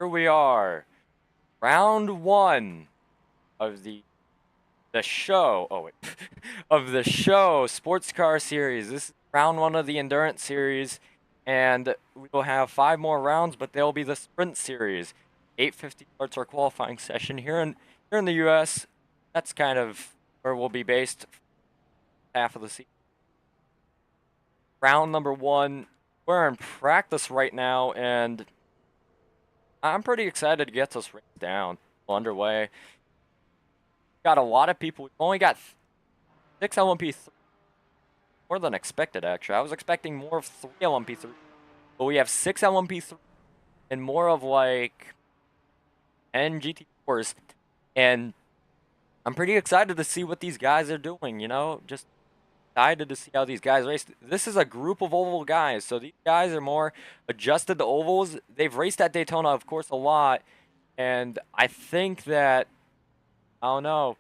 here we are. Round one of the show. Oh wait, of the SHOW Sportscar series. This is round one of the endurance series, and we will have 5 more rounds, but they'll be the sprint series. 850 starts our qualifying session here in the U.S. That's kind of where we'll be based half of the season. Round number 1. We're in practice right now, and I'm pretty excited to get this race down underway. Got a lot of people. We've only got 6 LMP3. More than expected, actually. I was expecting more of 3 LMP3. But we have 6 LMP3 and more of like 10 GT4s. And I'm pretty excited to see what these guys are doing, you know? Just excited to see how these guys race. This is a group of oval guys, so these guys are more adjusted to ovals. They've raced at Daytona, of course, a lot. And I think that, I don't know,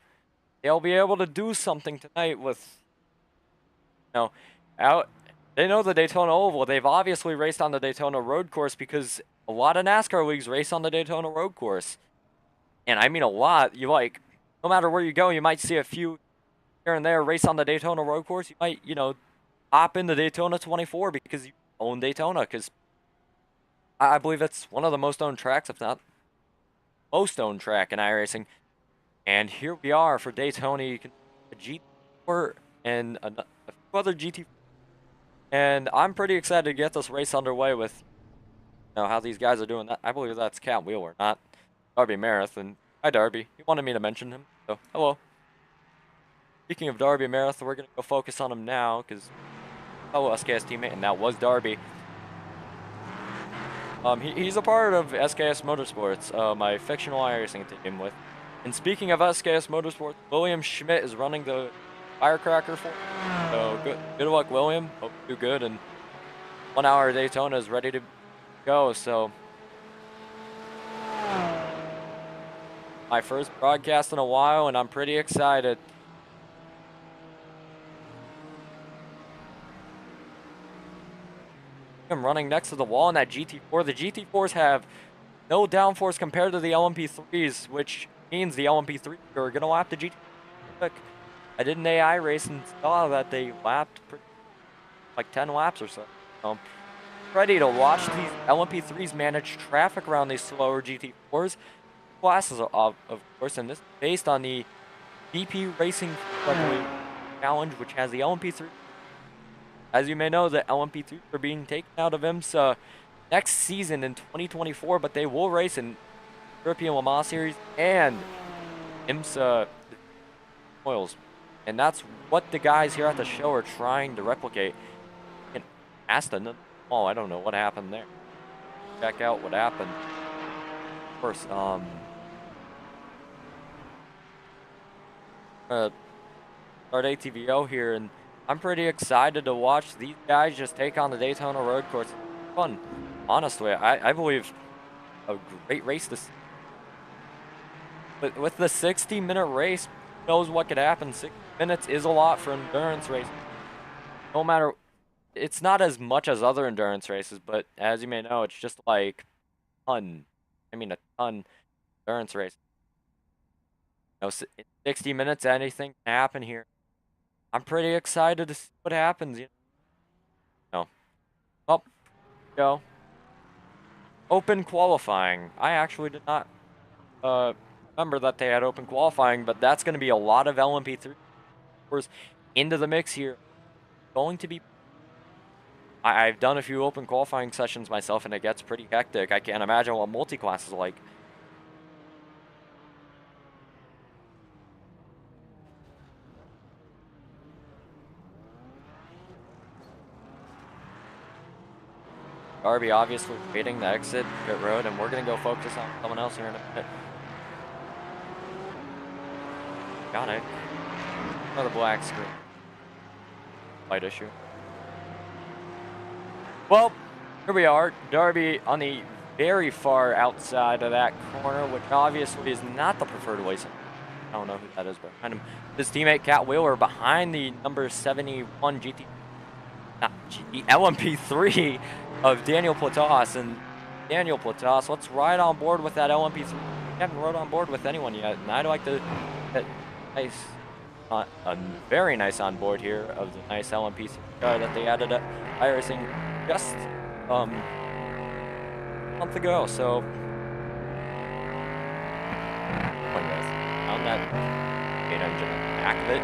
they'll be able to do something tonight with, you know, they know the Daytona Oval. They've obviously raced on the Daytona road course because a lot of NASCAR leagues race on the Daytona road course. And I mean a lot. You like, no matter where you go, you might see a few here and there race on the Daytona road course. You might, you know, hop into Daytona 24 because you own Daytona, because I believe it's one of the most owned tracks, if not most owned track in iRacing. And here we are for Daytona. You can a GT4 and a few other GT. And I'm pretty excited to get this race underway with, you know, how these guys are doing. That I believe that's Cat Wheeler, not Darby Marathon. Hi, Darby. He wanted me to mention him, so hello. Speaking of Darby Marathon, we're gonna go focus on him now because fellow SKS teammate, and that was Darby. He's a part of SKS Motorsports, my fictional iRacing team with. And speaking of SKS Motorsports, William Schmidt is running the firecracker for him. So good luck, William. Hope you do good. And 1 hour Daytona is ready to go. So my first broadcast in a while, and I'm pretty excited. I'm running next to the wall in that GT4. The GT4s have no downforce compared to the LMP3s, which means the LMP3s are going to lap the GT4 quick. I did an AI race and saw that they lapped like 10 laps or so. Ready to watch these LMP3s manage traffic around these slower GT4s. Classes, of course, and this is based on the DP Racing Challenge, which has the LMP3. As you may know, the LMP3 are being taken out of IMSA next season in 2024, but they will race in European Le Mans Series and IMSA Oils. And that's what the guys here at the show are trying to replicate. And Aston, oh, I don't know what happened there. Check out what happened. Of course, start ATVO here, and I'm pretty excited to watch these guys just take on the Daytona road course. It's fun. Honestly, I believe a great race this. But with the 60-minute race, who knows what could happen. 6 minutes is a lot for endurance racing. No matter, it's not as much as other endurance races, but as you may know, it's just like a ton endurance race. You know, in 60 minutes, anything can happen here. I'm pretty excited to see what happens. You know. Oh, go. Open qualifying. I actually did not remember that they had open qualifying, but that's going to be a lot of LMP3 into the mix here. Going to be. I've done a few open qualifying sessions myself, and it gets pretty hectic. I can't imagine what multi-class is like. Darby obviously waiting to exit pit road, and we're going to go focus on someone else here in a minute. Got it. Another black screen. Light issue. Well, here we are. Darby on the very far outside of that corner, which obviously is not the preferred way. I don't know who that is behind him. His teammate Cat Wheeler behind the number 71 GT, not GT, LMP3 of Daniel Platas, and Daniel Platas. Let's ride on board with that LMP3. We haven't rode on board with anyone yet, and I'd like to get nice, a very nice on board here of the nice LMP3 car that they added at iRacing just a month ago. So, on that main engine at the back of it,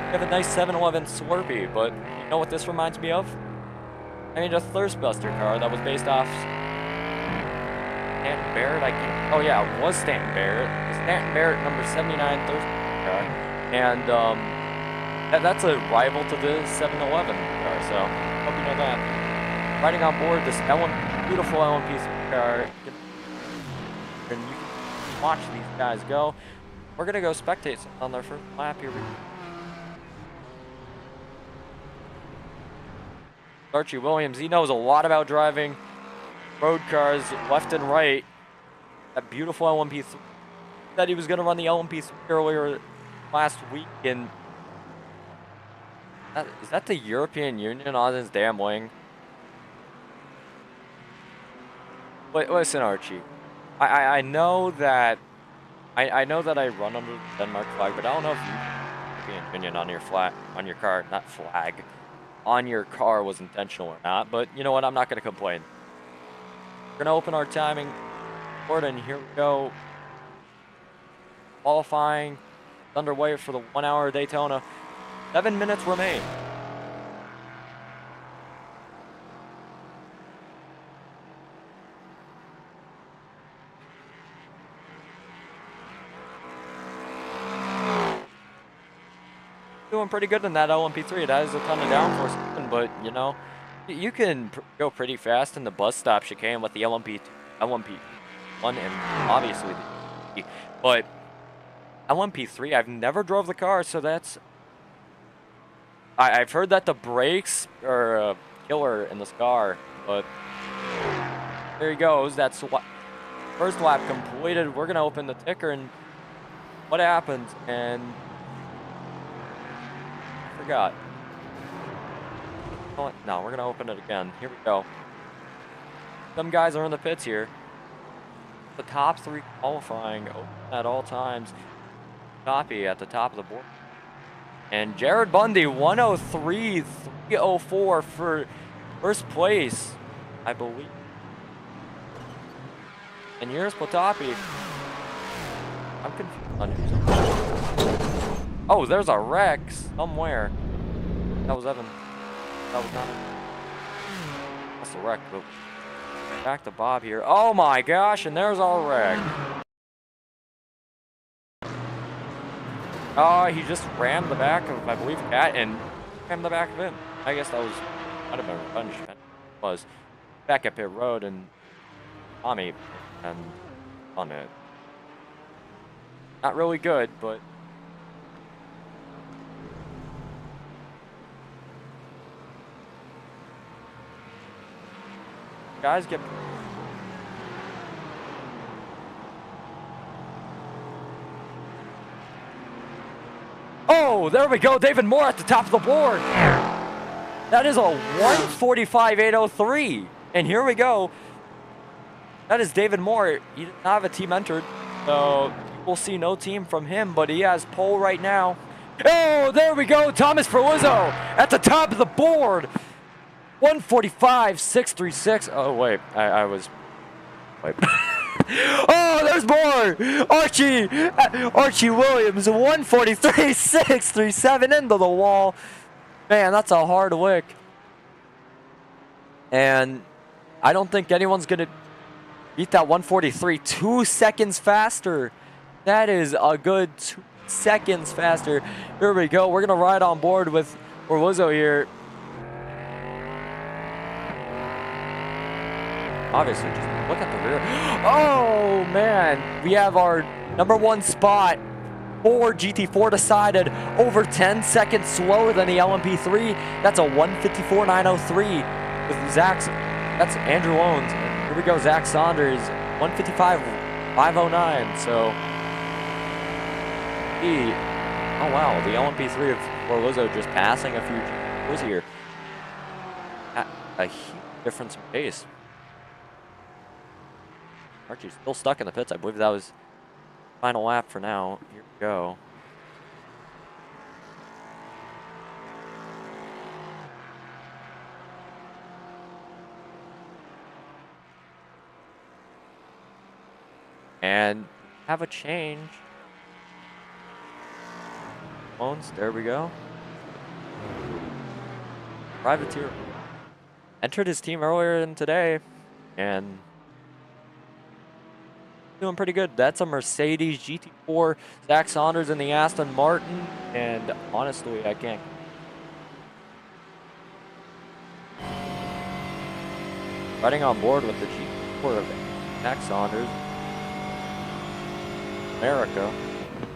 we have a nice 711 Slurpee. But you know what this reminds me of? I mean, a Thirstbuster car that was based off Stanton Barrett. Oh yeah, it was Stanton Barrett. The Stanton Barrett number 79 Thirstbuster car, and that's a rival to the 711 car. So hope you know that. Riding on board this beautiful LMP car, and you can watch these guys go. We're gonna go spectate on their first lap here. Archie Williams, he knows a lot about driving road cars left and right. That beautiful LMP3. Said he was going to run the LMP3 earlier last week. And is that the European Union on his damn wing? Wait, listen, Archie. I know that I know that I run under the Denmark flag, but I don't know if you European Union on your car, not flag. On your car was intentional or not, but you know what? I'm not going to complain. We're going to open our timing board, and here we go. Qualifying underway for the 1 hour Daytona. 7 minutes remain. Doing pretty good in that LMP3. It has a ton of downforce, but you know, you can go pretty fast in the bus stop chicane with the LMP1 and obviously the but LMP3, I've never drove the car, so that's I've heard that the brakes are a killer in this car, but there he goes. That's first lap completed. We're gonna open the ticker and what happens, and forgot. Oh, no, we're gonna open it again. Here we go. Some guys are in the pits here. The top 3 qualifying open at all times. Copy at the top of the board. And Jared Bundy, 103.304 for first place, I believe. And here's Platapi. I'm confused on who's. Oh, there's a wreck somewhere. That was Evan. That was not. That's a wreck. But back to Bob here. Oh my gosh! And there's our wreck. Oh, he just rammed the back of, I believe, Cat, and rammed the back of him. I guess that was might have been revenge. It was back at pit road and Tommy and on it. Not really good, but. Guys get. Oh, there we go. David Moore at the top of the board. That is a 145.803. And here we go. That is David Moore. He did not have a team entered, so we'll see no team from him, but he has pole right now. Oh, there we go. Thomas Ferlizzo at the top of the board. 145.636. Oh, wait. I was... Wait. Oh, there's more. Archie Williams, 143.637 into the wall. Man, that's a hard lick. And I don't think anyone's going to beat that 143. 2 seconds faster. That is a good 2 seconds faster. Here we go. We're going to ride on board with Orlizzo here. Obviously, just look at the rear. Oh, man. We have our #1 spot for GT4 decided over 10 seconds slower than the LMP3. That's a 154.903 with Zach's. That's Andrew Loans. Here we go, Zach Saunders, 155.509. So, oh, wow. The LMP3 of Orlizzo just passing a few GT4s here. A huge difference in pace. Archie's still stuck in the pits. I believe that was final lap for now. Here we go. And have a change. Phones, there we go. Privateer entered his team earlier in today and doing pretty good. That's a Mercedes GT4, Zach Saunders in the Aston Martin, and honestly, I can't. Riding on board with the GT4 of Zach Saunders.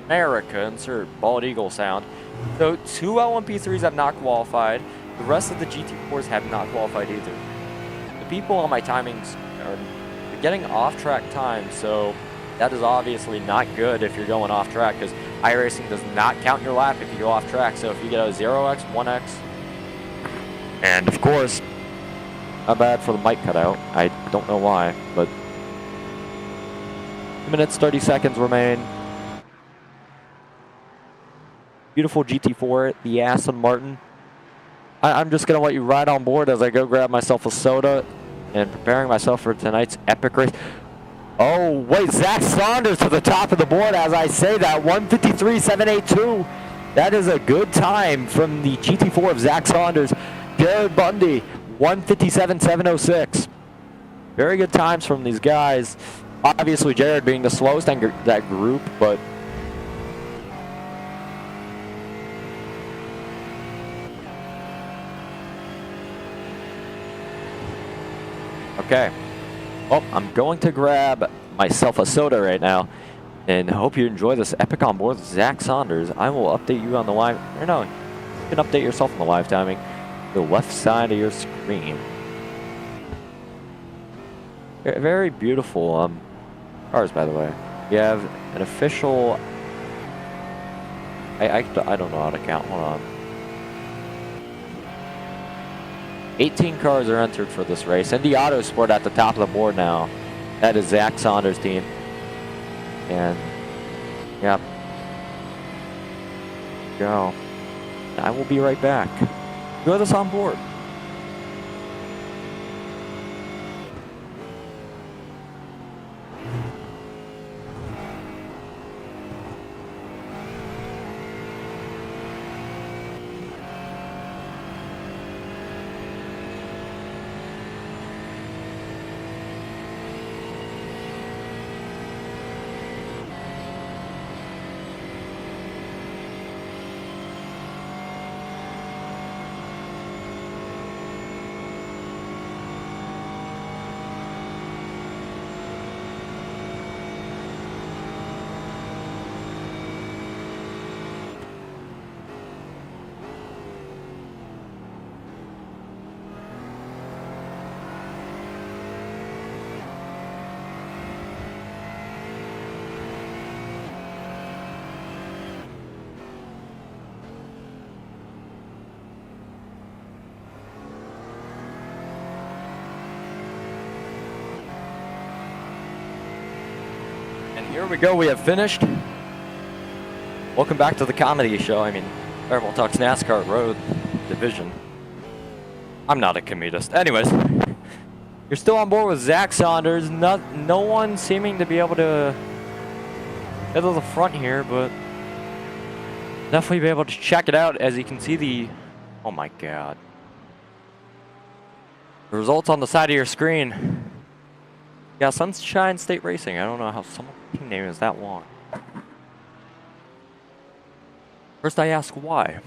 America, insert bald eagle sound. So 2 LMP3s have not qualified. The rest of the GT4s have not qualified either. The people on my timings are getting off-track time, so that is obviously not good if you're going off-track, because iRacing does not count your lap if you go off-track. So if you get a 0x, 1x, and of course, not bad for the mic cutout. I don't know why, but 2 minutes, 30 seconds remain. Beautiful GT4, the Aston Martin. I'm just going to let you ride on board as I go grab myself a soda and preparing myself for tonight's epic race. Oh, wait, Zach Saunders to the top of the board as I say that. 153.782. That is a good time from the GT4 of Zach Saunders. Jared Bundy, 157.706. Very good times from these guys. Obviously, Jared being the slowest in that group, but okay. Well, I'm going to grab myself a soda right now, and hope you enjoy this epic on board with Zach Saunders. I will update you on the live, or no, you can update yourself on the live timing, the left side of your screen. Very beautiful cars, by the way. You have an official, I don't know how to count, hold on. 18 cars are entered for this race. Indy Autosport at the top of the board now. That is Zach Saunders' team. And, yeah. Go. I will be right back. Enjoy this on board. Here we go, we have finished. Welcome back to the comedy show. I mean, everyone talks NASCAR Road Division. I'm not a comedist. Anyways, you're still on board with Zach Saunders. No one seeming to be able to get to the front here, but definitely be able to check it out as you can see the, oh my God. The results on the side of your screen. Yeah, Sunshine State Racing. I don't know how someone's team name is that long. First I ask why.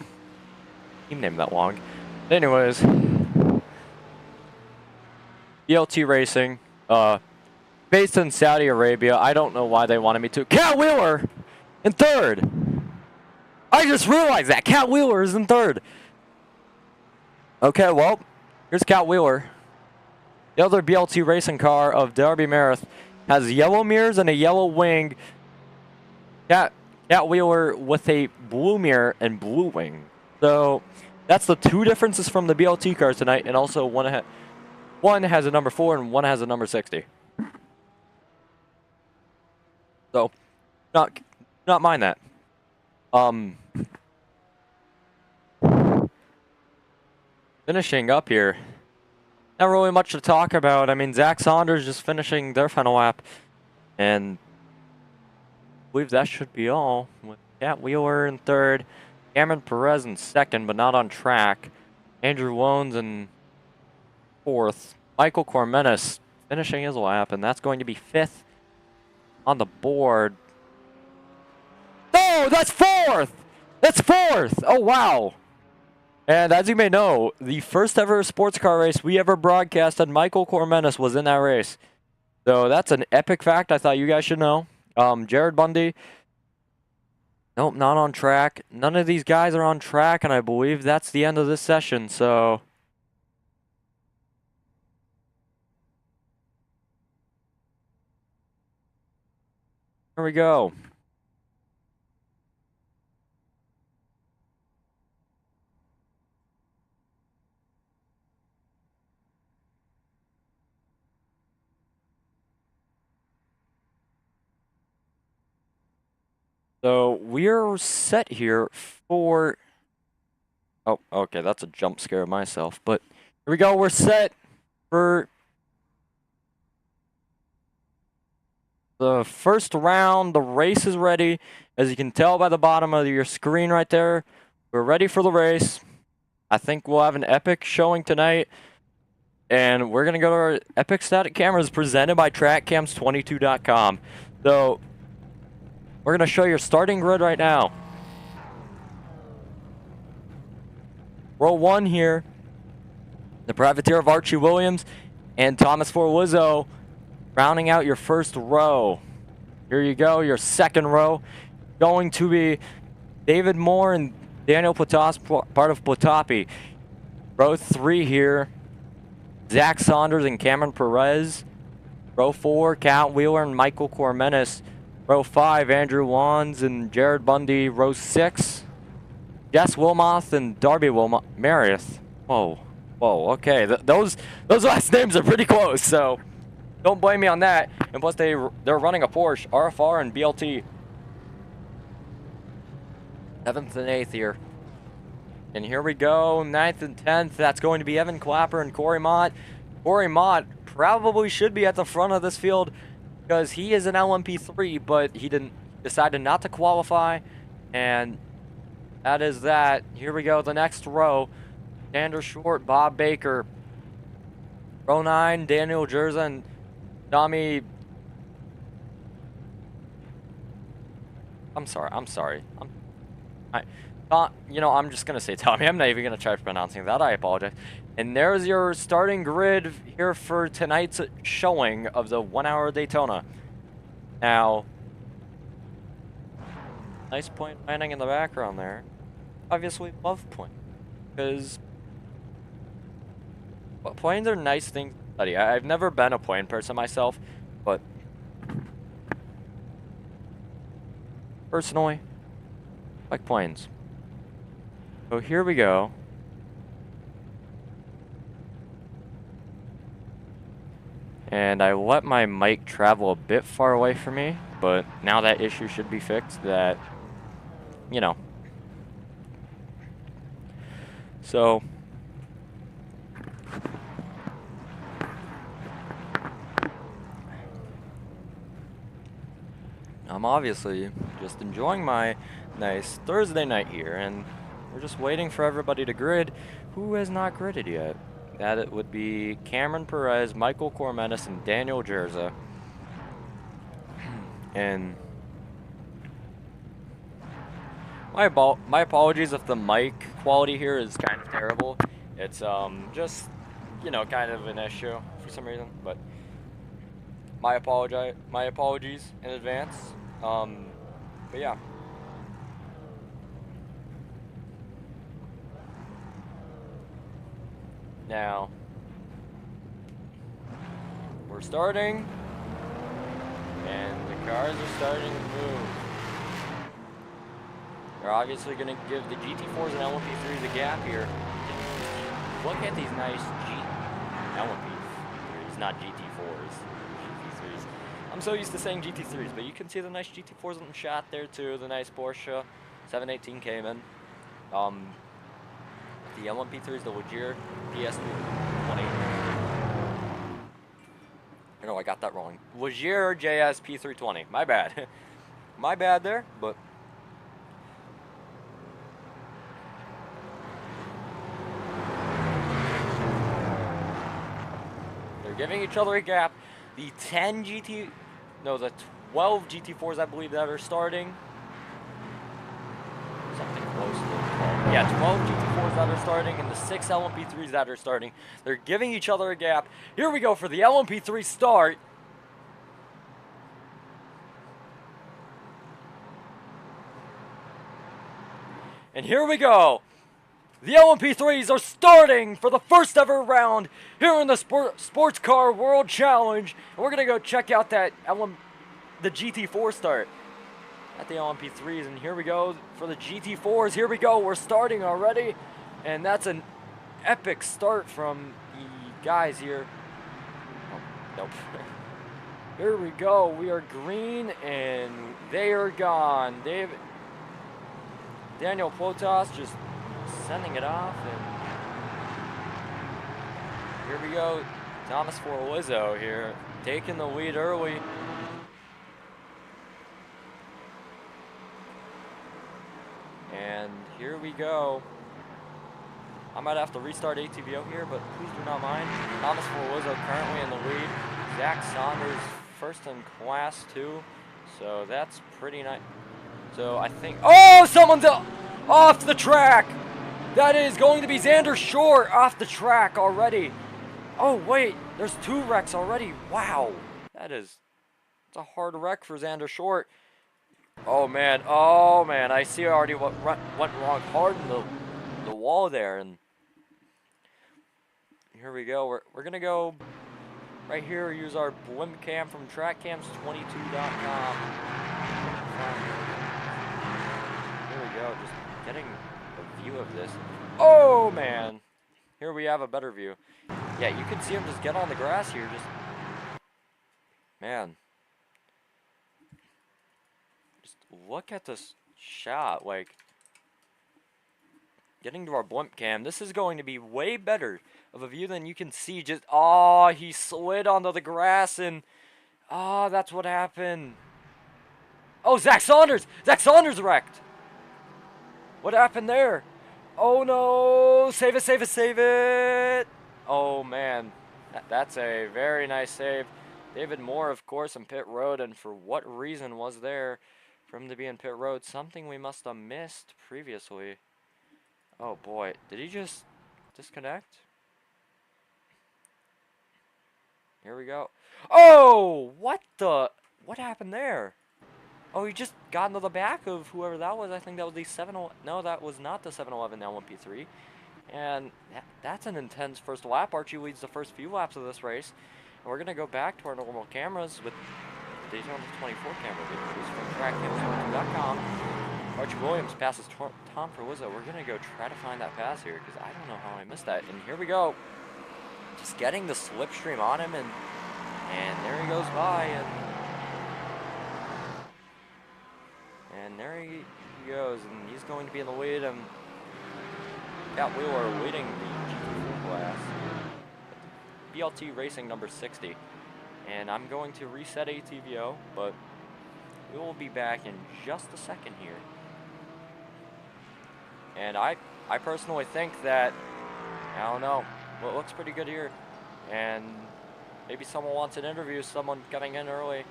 Team name that long. Anyways. BLT Racing. Based in Saudi Arabia. I don't know why they wanted me to. Cat Wheeler in third. I just realized that. Cat Wheeler is in third. Okay, well, here's Cat Wheeler. The other BLT racing car of Darby Meredith has yellow mirrors and a yellow wing. Cat Wheeler with a blue mirror and blue wing. So that's the two differences from the BLT cars tonight. And also one has a number 4 and one has a number 60. So, not mind that. Finishing up here. Not really much to talk about. I mean, Zach Saunders just finishing their final lap, and I believe that should be all. With Cat Wheeler in third, Cameron Perez in second, but not on track. Andrew Loans in fourth. Michael Cormenis finishing his lap, and that's going to be fifth on the board. No, that's fourth! That's fourth! Oh, wow. And as you may know, the first ever sports car race we ever broadcasted, Michael Cormenis was in that race. So that's an epic fact I thought you guys should know. Jared Bundy, nope, not on track. None of these guys are on track, and I believe that's the end of this session, so... Here we go. So we're set here for... Oh, okay, that's a jump scare of myself. But here we go, we're set for the first round. The race is ready. As you can tell by the bottom of your screen right there, we're ready for the race. I think we'll have an epic showing tonight. And we're going to go to our epic static cameras presented by TrackCams22.com. So we're going to show your starting grid right now. Row 1 here, the privateer of Archie Williams and Thomas Forlizzo rounding out your first row. Here you go, your second row going to be David Moore and Daniel Platas, part of Platapi. Row 3 here, Zach Saunders and Cameron Perez. Row 4, Cat Wheeler and Michael Cormenis. Row 5, Andrew Wands and Jared Bundy. Row 6, Jess Wilmoth and Darby Meredith. Whoa, okay. Those last names are pretty close, so don't blame me on that. And plus, they're running a Porsche, RFR, and BLT. 7th and 8th here. And here we go, 9th and 10th. That's going to be Evan Clapper and Corey Mott. Corey Mott probably should be at the front of this field because he is an LMP3, but he decided not to qualify, and that is that. Here we go, the next row. Xander Short, Bob Baker. Row 9, Daniel Jerza and Tommy. I'm sorry. You know, I'm just going to say Tommy. I'm not even going to try pronouncing that. I apologize. And there's your starting grid here for tonight's showing of the 1 Hour of Daytona. Now, nice point landing in the background there. Obviously love planes, because planes are nice things to study. I've never been a plane person myself, but personally, I like planes. So here we go. And I let my mic travel a bit far away from me, but now that issue should be fixed. That, you know. So I'm obviously just enjoying my nice Thursday night here, and we're just waiting for everybody to grid. Who has not gridded yet? That it would be Cameron Perez, Michael Cormenis, and Daniel Jerza. And my apologies if the mic quality here is kind of terrible. It's just, you know, kind of an issue for some reason. But my apologies in advance. But yeah. Now, we're starting, and the cars are starting to move. They're obviously going to give the GT4s and LMP3s a gap here. Look at these nice LMP3s, not GT4s, GT3s. I'm so used to saying GT3s, but you can see the nice GT4s in the shot there too. The nice Porsche 718 Cayman. The LMP3s, the Ligier PS320. No, I got that wrong. Ligier JS P320. My bad. My bad there, but. They're giving each other a gap. The 12 GT4s, I believe, that are starting. Something close to 12. Yeah, 12 GT4s that are starting and the 6 LMP3s that are starting. They're giving each other a gap. Here we go for the LMP3 start. And here we go. The LMP3s are starting for the first ever round here in the Sports Car World Challenge. And we're going to go check out that the GT4 start at the LMP3s. And here we go for the GT4s. Here we go. We're starting already. And that's an epic start from the guys here. Oh, nope. Here we go. We are green and they are gone. Daniel Potas just sending it off, and here we go. Thomas Forlizzo here taking the lead early. And here we go. I might have to restart ATVO here, but please do not mind. Thomas Forlizzo currently in the lead. Zach Saunders first in class 2, so that's pretty nice. So I think, oh, someone's off the track. That is going to be Xander Short off the track already. Oh, wait, there's 2 wrecks already. Wow, it's a hard wreck for Xander Short. Oh, man, I see already what went wrong hard in the wall there. And here we go. We're going to go right here, use our blimp cam from trackcams22.com. Here we go, just getting view of this. Oh man, here we have a better view. Yeah, you can see him just get on the grass here. Just look at this shot. Like, getting to our blimp cam, this is going to be way better of a view than you can see. Just, oh, he slid onto the grass and, oh, that's what happened. Oh, Zach Saunders wrecked. What happened there? Oh no, save it, save it, save it. Oh man, that's a very nice save. David Moore, of course, in pit road, and for what reason was there for him to be in pit road? Something we must have missed previously. Oh boy, did he just disconnect? Here we go. Oh, what happened there? Oh, he just got into the back of whoever that was. I think that was the 711. No, that was not the 711 LMP3. And that's an intense first lap. Archie leads the first few laps of this race. And we're going to go back to our normal cameras with the Daytona 24 camera videos from trackcams.com. Archie Williams passes Tom Ferlizzo. We're going to go try to find that pass here because I don't know how I missed that. And here we go. Just getting the slipstream on him, and there he goes by. And there he goes, and he's going to be in the lead. Got Wheeler leading the GT4 class. BLT Racing number 60. And I'm going to reset ATVO, but we will be back in just a second here. And I personally think that, I don't know, well, it looks pretty good here. And maybe someone wants an interview, someone coming in early,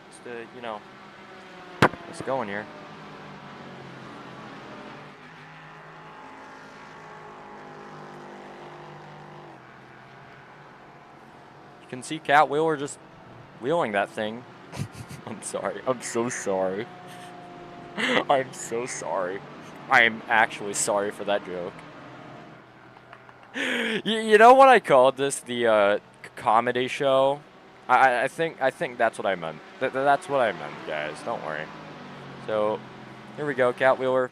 just to, you know, let's go in here. You can see Cat Wheeler just wheeling that thing. I'm sorry. I'm so sorry. I'm so sorry. I am actually sorry for that joke. You know what I called this? The comedy show? I think that's what I meant. That's what I meant, guys. Don't worry. So, here we go. Cat Wheeler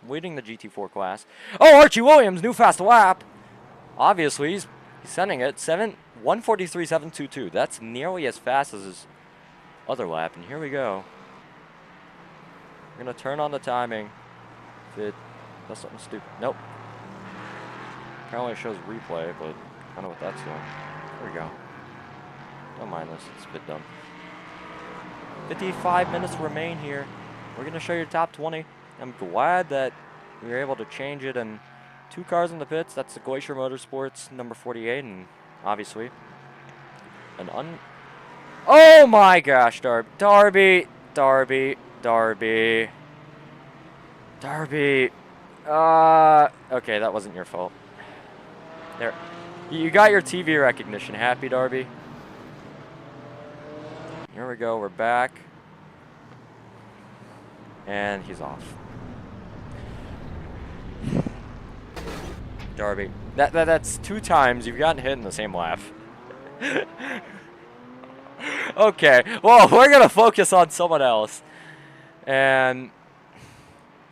leading the GT4 class. Oh, Archie Williams, new fast lap. Obviously, he's sending it. 1:43.722. That's nearly as fast as his other lap, and here we go. We're gonna turn on the timing. If it does something stupid. Nope. Apparently it shows replay, but I don't know what that's doing. There we go. Don't mind this, it's a bit dumb. 55 minutes remain here. We're gonna show you top 20. I'm glad that we were able to change it, and 2 cars in the pits. That's the Glacier Motorsports number 48, and obviously oh my gosh, Darby. Okay, that wasn't your fault. There, you got your TV recognition. Happy, Darby? Here we go, we're back. And he's off. Darby, that's 2 times you've gotten hit in the same lap. Okay, well, we're gonna focus on someone else. And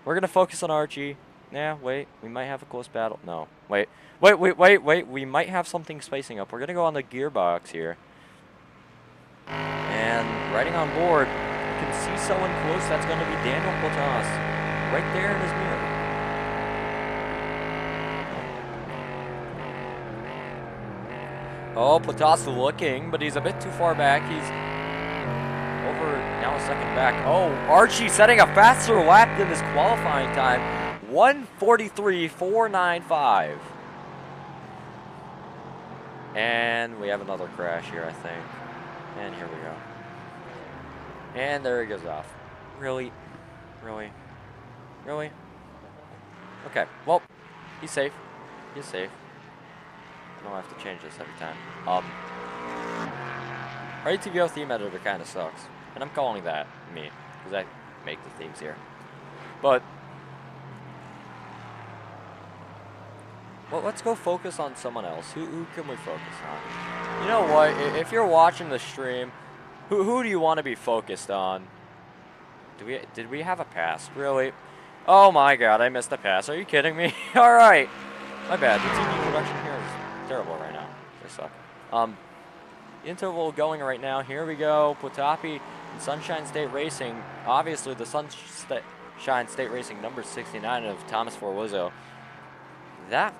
we're gonna focus on Archie. Nah, wait, we might have a close battle. No, wait, we might have something spacing up. We're gonna go on the gearbox here. And riding on board, you can see someone close. That's gonna be Daniel Potas, right there in his mirror. Oh, Potas looking, but he's a bit too far back. He's over now, a second back. Oh, Archie setting a faster lap than his qualifying time. 1:43.495. And we have another crash here, I think. And here we go. And there he goes off. Really? Really? Really? Okay, well, he's safe. He's safe. I don't have to change this every time. Our ATVO theme editor kind of sucks. And I'm calling that me, because I make the themes here. But, well, let's go focus on someone else. Who can we focus on? You know what? If you're watching the stream, who do you want to be focused on? Did we have a pass? Really? Oh my god, I missed a pass. Are you kidding me? Alright. My bad. The TV production here is terrible right now. They suck. Interval going right now. Here we go. Potapi and Sunshine State Racing. Obviously, the Sunshine State Racing number 69 of Thomas Forwizzo. That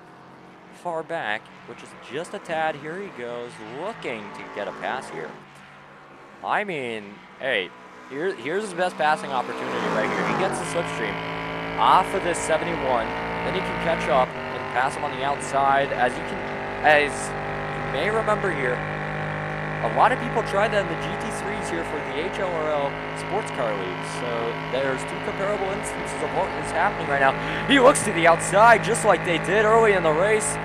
far back, which is just a tad. Here he goes, looking to get a pass here. I mean, hey, here's his best passing opportunity right here. He gets the slipstream off of this 71, then he can catch up and pass him on the outside. As you may remember here, a lot of people tried that in the GT3s here for the HORL Sportscar League. So there's 2 comparable instances of what is happening right now. He looks to the outside just like they did early in the race.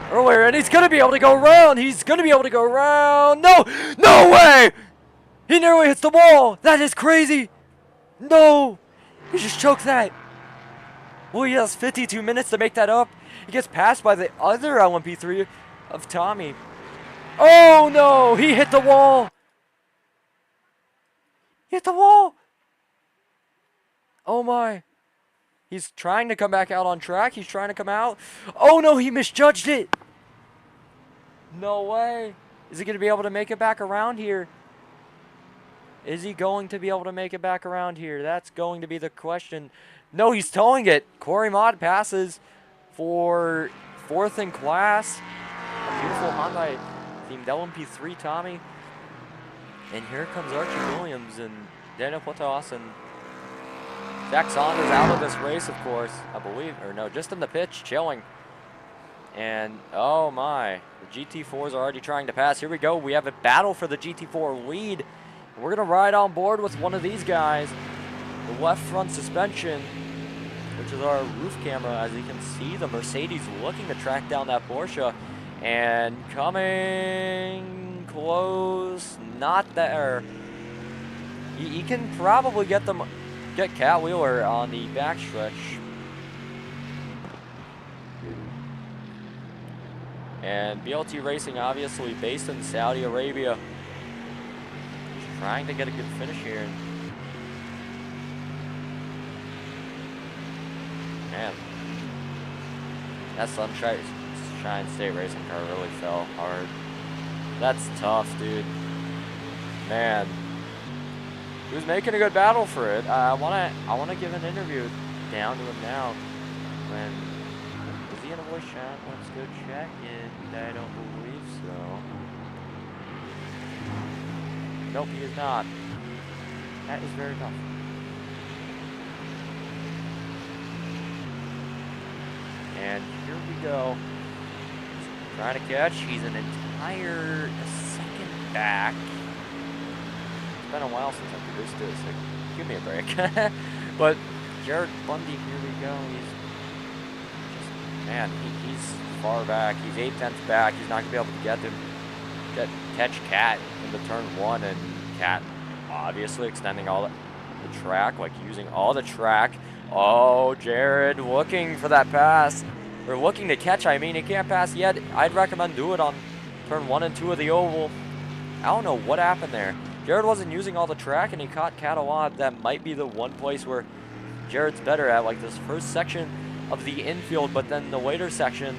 Earlier, and he's going to be able to go around. He's going to be able to go around. No! No way! He nearly hits the wall. That is crazy. No! He just choked that. Well, he has 52 minutes to make that up. He gets passed by the other LMP3 of Tommy. Oh no! He hit the wall! He hit the wall! Oh my. He's trying to come back out on track. He's trying to come out. Oh no, he misjudged it! No way. Is he going to be able to make it back around here? Is he going to be able to make it back around here? That's going to be the question. No, he's towing it. Corey Mott passes for 4th in class. A beautiful Hyundai themed LMP3 Tommy. And here comes Archie Williams and Daniel Potas and Zach Saunders out of this race, of course, I believe. Or no, just in the pitch, chilling. And, oh my, the GT4s are already trying to pass. Here we go. We have a battle for the GT4 lead. We're going to ride on board with one of these guys. The left front suspension, which is our roof camera. As you can see, the Mercedes looking to track down that Porsche. And coming close, not there. He can probably get Cat Wheeler on the backstretch. And BLT Racing, obviously based in Saudi Arabia, trying to get a good finish here. Man, that Sunshine State Racing car really fell hard. That's tough, dude. Man, he was making a good battle for it. I wanna give an interview down to him now. When is he in a voice chat? Let's go check it. I don't believe so. Nope, he is not. That is very tough. And here we go. Trying to catch. He's an entire second back. It's been a while since I've produced this. Like, give me a break. But Jared Bundy, here we go. He's just, man, he's far back. He's 8/10 back. He's not gonna be able to catch Cat into turn 1, and Cat obviously extending all the track, like using all the track. Oh, Jared looking for that pass, or looking to catch. I mean, he can't pass yet. I'd recommend do it on turn 1 and 2 of the oval. I don't know what happened there. Jared wasn't using all the track, and he caught Cat a lot. That might be the one place where Jared's better at, like this first section of the infield, but then the later section,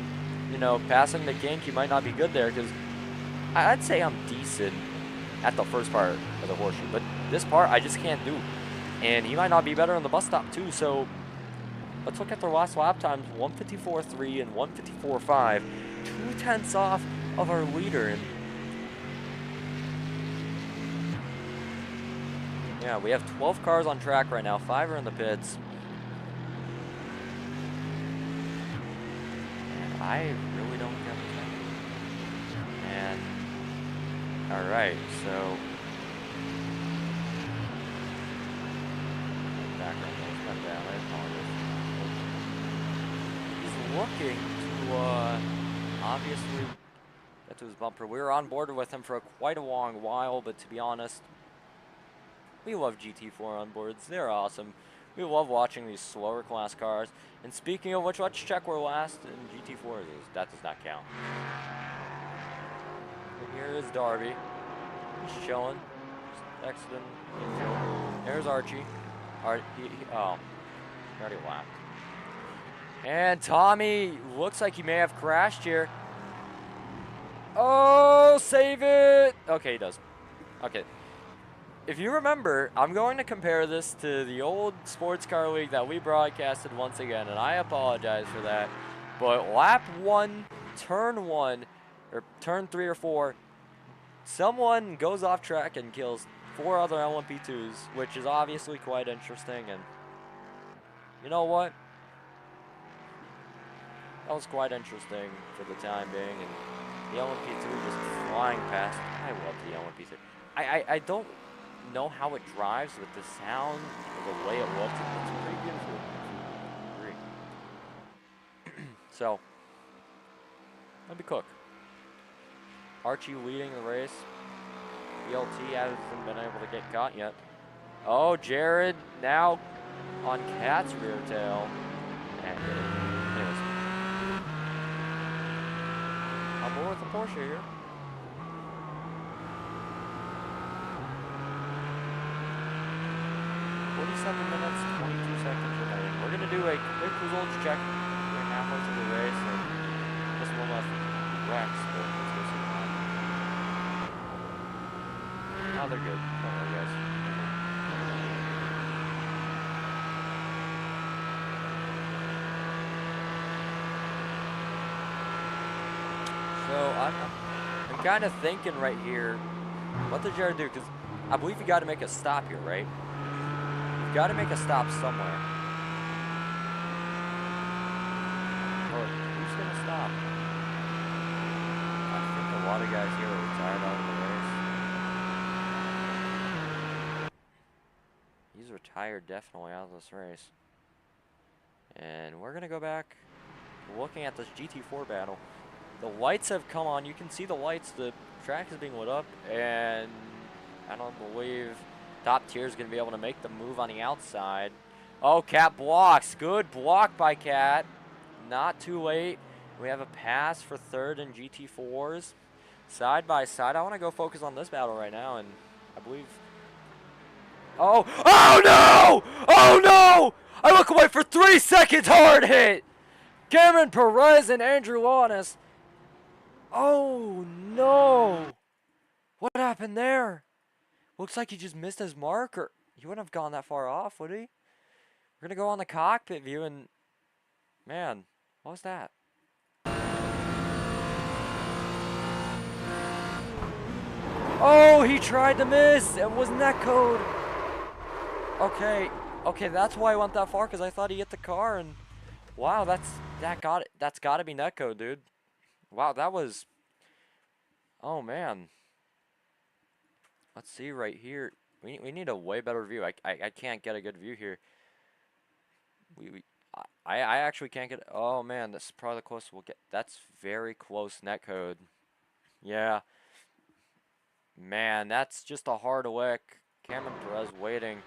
you know, passing the kink, he might not be good there, because I'd say I'm decent at the first part of the horseshoe, but this part I just can't do. And he might not be better on the bus stop too, so let's look at their last lap times. 1:54.3 and 1:54.5. 2/10 off of our leader. And yeah, we have 12 cars on track right now. 5 are in the pits. And I really don't get it. And alright, so he's looking to obviously get to his bumper. We were on board with him for quite a long while, but to be honest, we love GT4 onboards. They're awesome. We love watching these slower class cars. And speaking of which, let's check where last in GT4 is. That does not count. And here is Darby. He's chilling. Just exiting infield. There's Archie. Oh, he already lapped. And Tommy looks like he may have crashed here. Oh, save it! Okay, he does. Okay. If you remember, I'm going to compare this to the old sports car league that we broadcasted once again, and I apologize for that. But lap 1, turn 1, or turn 3 or 4, someone goes off track and kills 4 other LMP2s, which is obviously quite interesting. And you know what? That was quite interesting for the time being. And the LMP2 just flying past. I love the LMP2. I don't know how it drives with the sound or the way it looks. It's pretty beautiful. So, let me cook. Archie leading the race. BLT hasn't been able to get caught yet. Oh, Jared now on Cat's rear tail. And anyways, I'm more with the Porsche here. Minutes, 22 seconds remaining. We're going to do a quick results check. We're halfway through the race, and just one left Rex, but let's go see that. Oh, they're good. Don't worry, guys. So I'm kind of thinking right here, what did Jared do? Because I believe you got to make a stop here, right? Got to make a stop somewhere. Or who's going to stop? I think a lot of guys here are retired out of the race. He's retired definitely out of this race. And we're going to go back looking at this GT4 battle. The lights have come on. You can see the lights. The track is being lit up. And I don't believe top tier is going to be able to make the move on the outside. Oh, Cat blocks. Good block by Cat. Not too late. We have a pass for third in GT4s. Side by side. I want to go focus on this battle right now, and I believe... Oh no! Oh no! I look away for 3 seconds. Hard hit. Cameron Perez and Andrew Lawness. Oh no! What happened there? Looks like he just missed his marker. he wouldn't have gone that far off, would he? We're gonna go on the cockpit view and, man, what was that? Oh, he tried to miss. It wasn't that code. Okay, that's why I went that far, because I thought he hit the car, and wow, that's got to be netcode, dude. Wow, that was, oh man. Let's see right here. We need a way better view. I can't get a good view here. I actually can't get, oh man, this is probably the closest we'll get. That's very close netcode. Yeah. Man, that's just a hard lick. Cameron Perez waiting.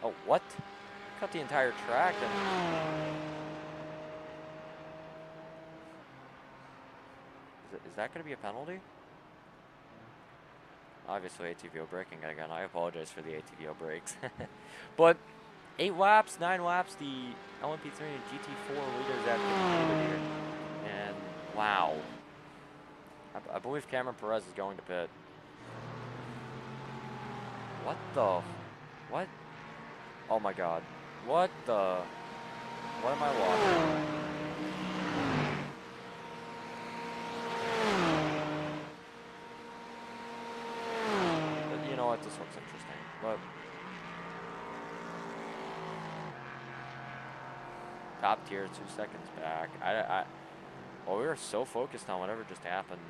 Oh, what? Cut the entire track and... Is that going to be a penalty? Obviously, ATVO braking again. I apologize for the ATVO brakes. But 8 laps, 9 laps, the LMP3 and GT4 leaders have concluded here. And wow. I believe Cameron Perez is going to pit. What the? What? Oh my god. What the? What am I watching? But you know what? This looks interesting. But top tier, 2 seconds back. Well, we were so focused on whatever just happened.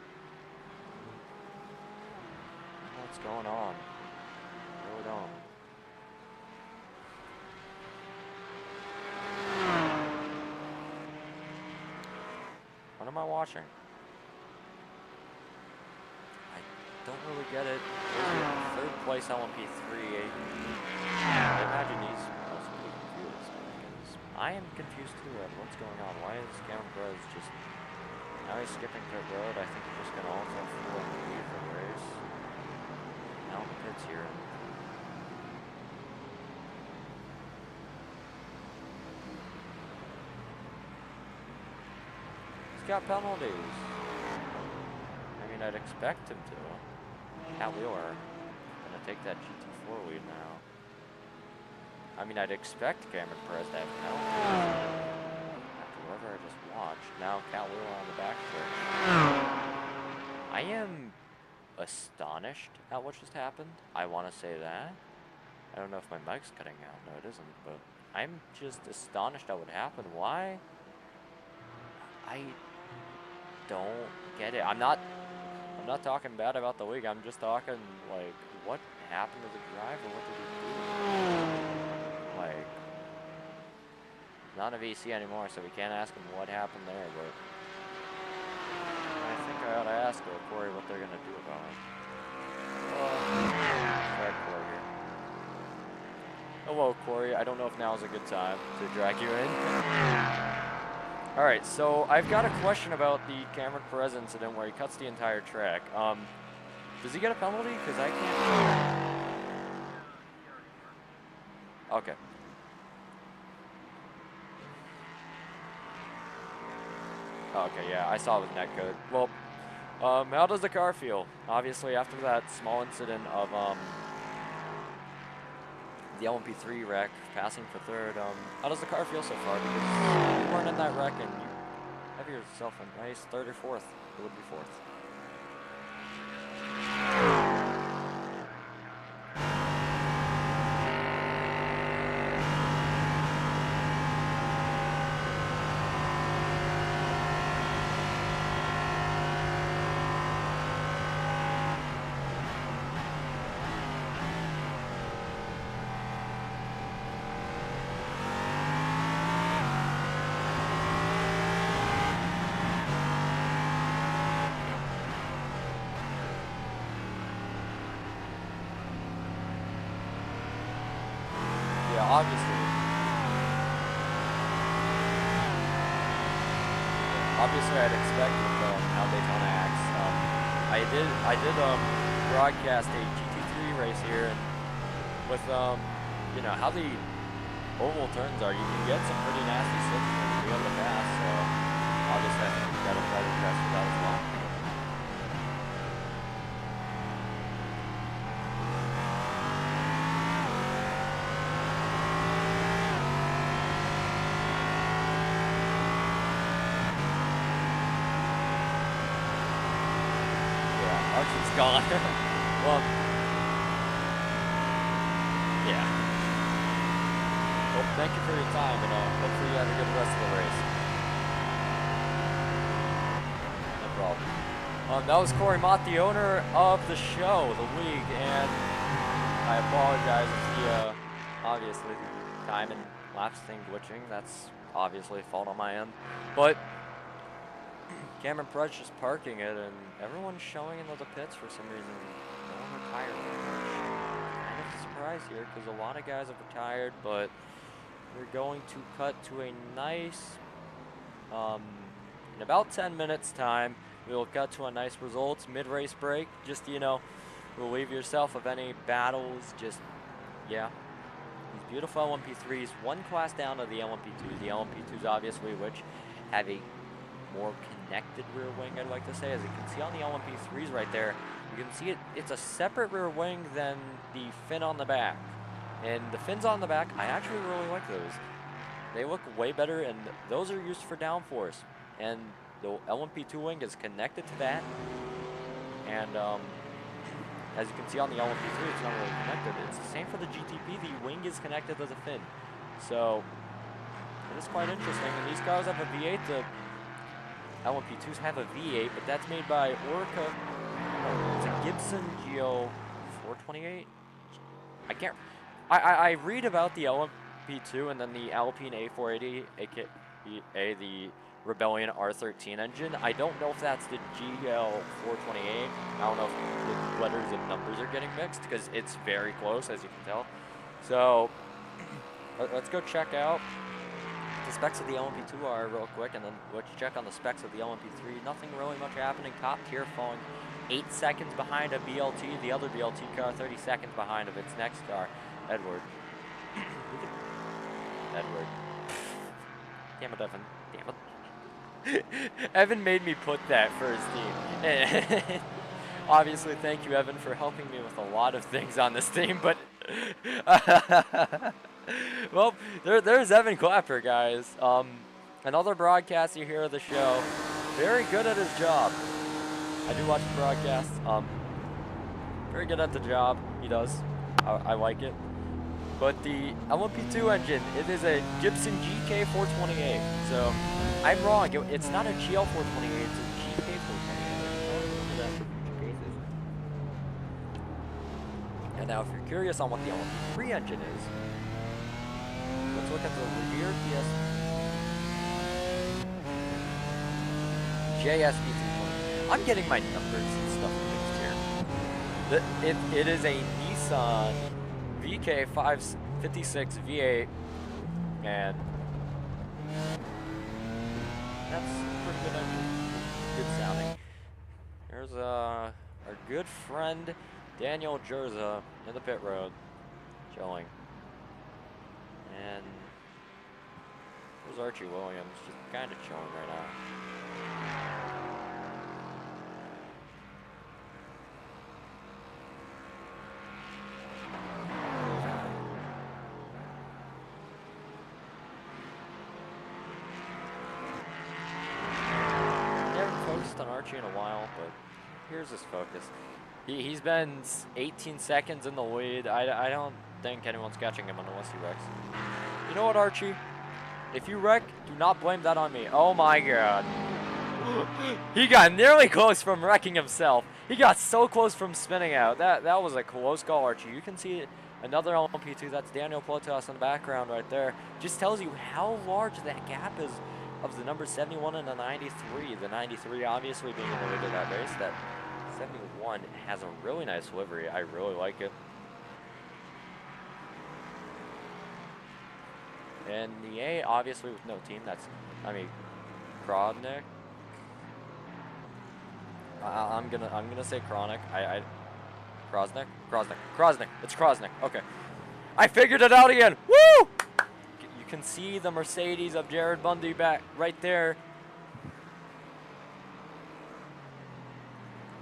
What's going on? I really don't. What am I watching? I don't really get it. Third place LMP3. I imagine he's mostly confused. Because I am confused too at what's going on. Why is Cameron Perez just... Now he's skipping pit road. I think he's just going to also full and leave the race. Now the pit's here. Got penalties. I mean, I'd expect him to. Cal Wheeler gonna take that GT4 lead now. I mean, I'd expect Cameron Perez to have penalties after whoever I just watched. Now Cal Wheeler on the back stretch. I am astonished at what just happened. I want to say that. I don't know if my mic's cutting out. No, it isn't. But I'm just astonished at what happened. Why? I don't get it. I'm not talking bad about the league. I'm just talking like what happened to the driver? What did he do? Like, not a VC anymore, so we can't ask him what happened there. But I think I ought to ask Corey what they're gonna do about it. Drag Corey here. Hello, Corey. I don't know if now is a good time to drag you in. Alright, so I've got a question about the Cameron Perez incident where he cuts the entire track. Does he get a penalty? Because I can't... Okay. Okay, yeah, I saw it with netcode. Well, how does the car feel? Obviously, after that small incident of the LMP3 wreck, passing for third, how does the car feel so far? Because you weren't in that wreck and you have yourself a nice third or fourth. It would be fourth. Obviously, I'd expect with how Daytona acts. I did broadcast a GT3 race here, and with you know how the oval turns are, you can get some pretty nasty slips to be able to pass. So obviously, I think we've got to try to test for that as well. Archie's gone. Well, yeah. Well, thank you for your time, and hopefully you have a good rest of the race. No problem. That was Corey Mott, the owner of the show, the league, and I apologize if the, obviously, time and lapse thing glitching. That's obviously a fault on my end. But Cameron Perez just parking it, and everyone's showing into the pits for some reason. No one retired. Kind of a surprise here, because a lot of guys have retired, but we're going to cut to a nice, in about 10 minutes time, we'll cut to a nice results, mid-race break, just, you know, relieve yourself of any battles, just, yeah. These beautiful LMP3s, one class down to the LMP2s. The LMP2s, obviously, which have a more connected rear wing, I'd like to say. As you can see on the LMP3s right there, you can see it's a separate rear wing than the fin on the back. And the fins on the back, I actually really like those. They look way better, and those are used for downforce. And the LMP2 wing is connected to that. And as you can see on the LMP3, it's not really connected. It's the same for the GTP. The wing is connected to the fin. So it is quite interesting. And these cars have a V8. The LMP2s have a V8, but that's made by Orca. It's a Gibson Geo 428. I can't. I read about the LMP2 and then the Alpine A480, aka the Rebellion R13 engine. I don't know if that's the GL 428. I don't know if the letters and numbers are getting mixed, because it's very close, as you can tell. So let's go check out the specs of the LMP2 are real quick, and then let's check on the specs of the LMP3. Nothing really much happening. Top tier falling 8 seconds behind a BLT. The other BLT car 30 seconds behind of its next car, Edward. Edward. Damn it, Evan. Damn it. Evan made me put that for his team. Obviously, thank you, Evan, for helping me with a lot of things on this team, but well, there's Evan Clapper, guys. Another broadcaster here of the show. Very good at his job. I do watch the broadcast. Very good at the job. He does. I like it. But the LMP2 engine, it is a Gibson GK428. So I'm wrong. It's not a GL428. It's a GK428. And now, if you're curious on what the LMP3 engine is, let's look at the rear JSP320. I'm getting my numbers and stuff mixed here. It is a Nissan VK556 V8, and that's pretty good engine. Good sounding. There's our good friend Daniel Jerza in the pit road, chilling. And there's Archie Williams, just kind of chilling right now. Never focused on Archie in a while, but here's his focus. He's been 18 seconds in the lead. I don't think anyone's catching him unless he wrecks. You know what, Archie? If you wreck, do not blame that on me. Oh my god. He got nearly close from wrecking himself. He got so close from spinning out. That was a close call, Archie. You can see another LMP2. That's Daniel Plotos in the background right there. Just tells you how large that gap is of the number 71 and the 93. The 93 obviously being in the lead of that race. That 71 has a really nice livery. I really like it. And the A, obviously with no team, that's, I mean, Krodnik. I'm gonna say Kronic. Krosnick. It's Krosnick. Okay, I figured it out again. Woo! You can see the Mercedes of Jared Bundy back right there.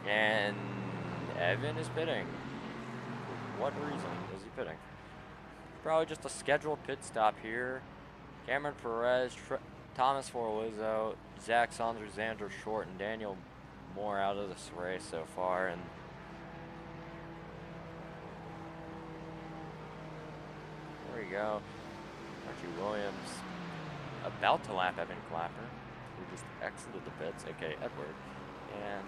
And Evan is pitting. For what reason is he pitting? Probably just a scheduled pit stop here. Cameron Perez, Thomas Forlizzo, Zach Saunders, Xander Short, and Daniel more out of this race so far, and there we go. Archie Williams about to lap Evan Clapper, who just exited the pits, aka Edward, and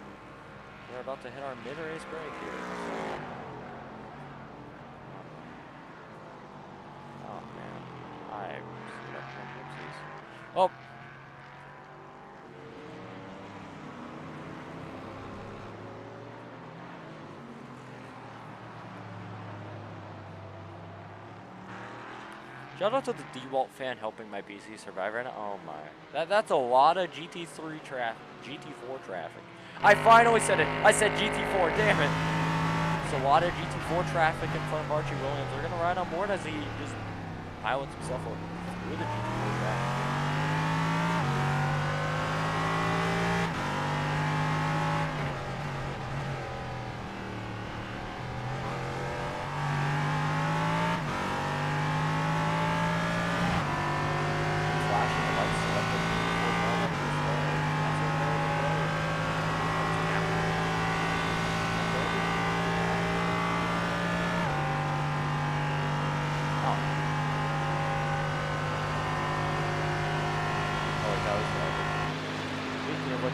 we're about to hit our mid-race break here. Oh man, I screwed up some whoopsies. Oh. Shout out to the DeWalt fan helping my BC survive right now. Oh my, that's a lot of GT3 traffic, GT4 traffic. I finally said it. I said GT4. Damn it. It's a lot of GT4 traffic in front of Archie Williams. They're gonna ride on board as he just pilots himself through the GT4 traffic.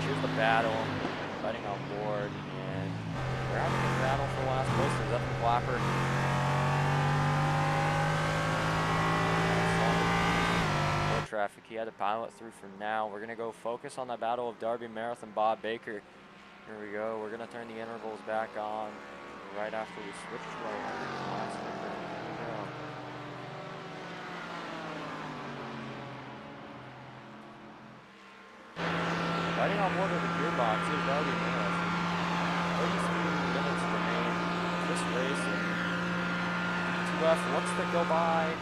Here's the battle, fighting on board, and they're having a battle for last place. There's Evan Clapper. More traffic. He had to pilot through for now. We're gonna go focus on the battle of Darby Marath and Bob Baker. Here we go. We're gonna turn the intervals back on right after we switch to our last number. Here we go. Riding on board with the gearbox is Darby Marath. 33 minutes remain this race. Two left, one stick go by.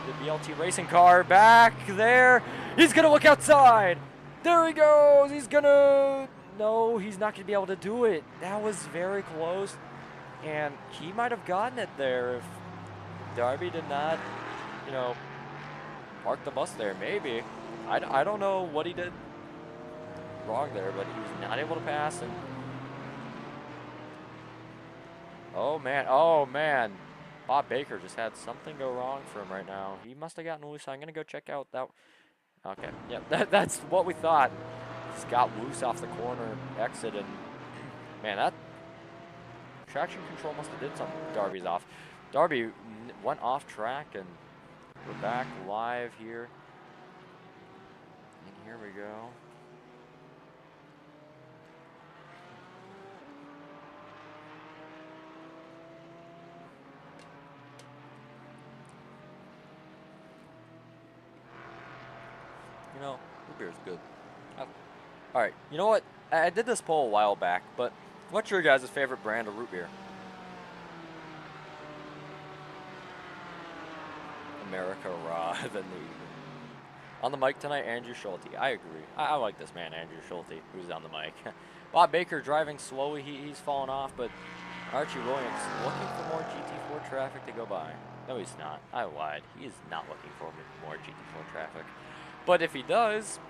The BLT racing car back there. He's gonna look outside. There he goes. He's gonna. No, he's not gonna be able to do it. That was very close, and he might have gotten it there if Darby did not, you know, park the bus there. Maybe. I don't know what he did wrong there, but he was not able to pass. And oh man, Bob Baker just had something go wrong for him right now. He must have gotten loose. I'm gonna go check out that. Okay, yeah, that's what we thought. Just got loose off the corner exit, and man, that traction control must have did something. Darby's off. Darby went off track, and we're back live here. And here we go. You know, root beer is good. All right, you know what? I did this poll a while back, but what's your guys' favorite brand of root beer? America Raw, the new. On the mic tonight, Andrew Schulte. I agree. I like this man, Andrew Schulte, who's on the mic. Bob Baker driving slowly. He's fallen off, but Archie Williams looking for more GT4 traffic to go by. No, he's not. I lied. He is not looking for more GT4 traffic. But if he does,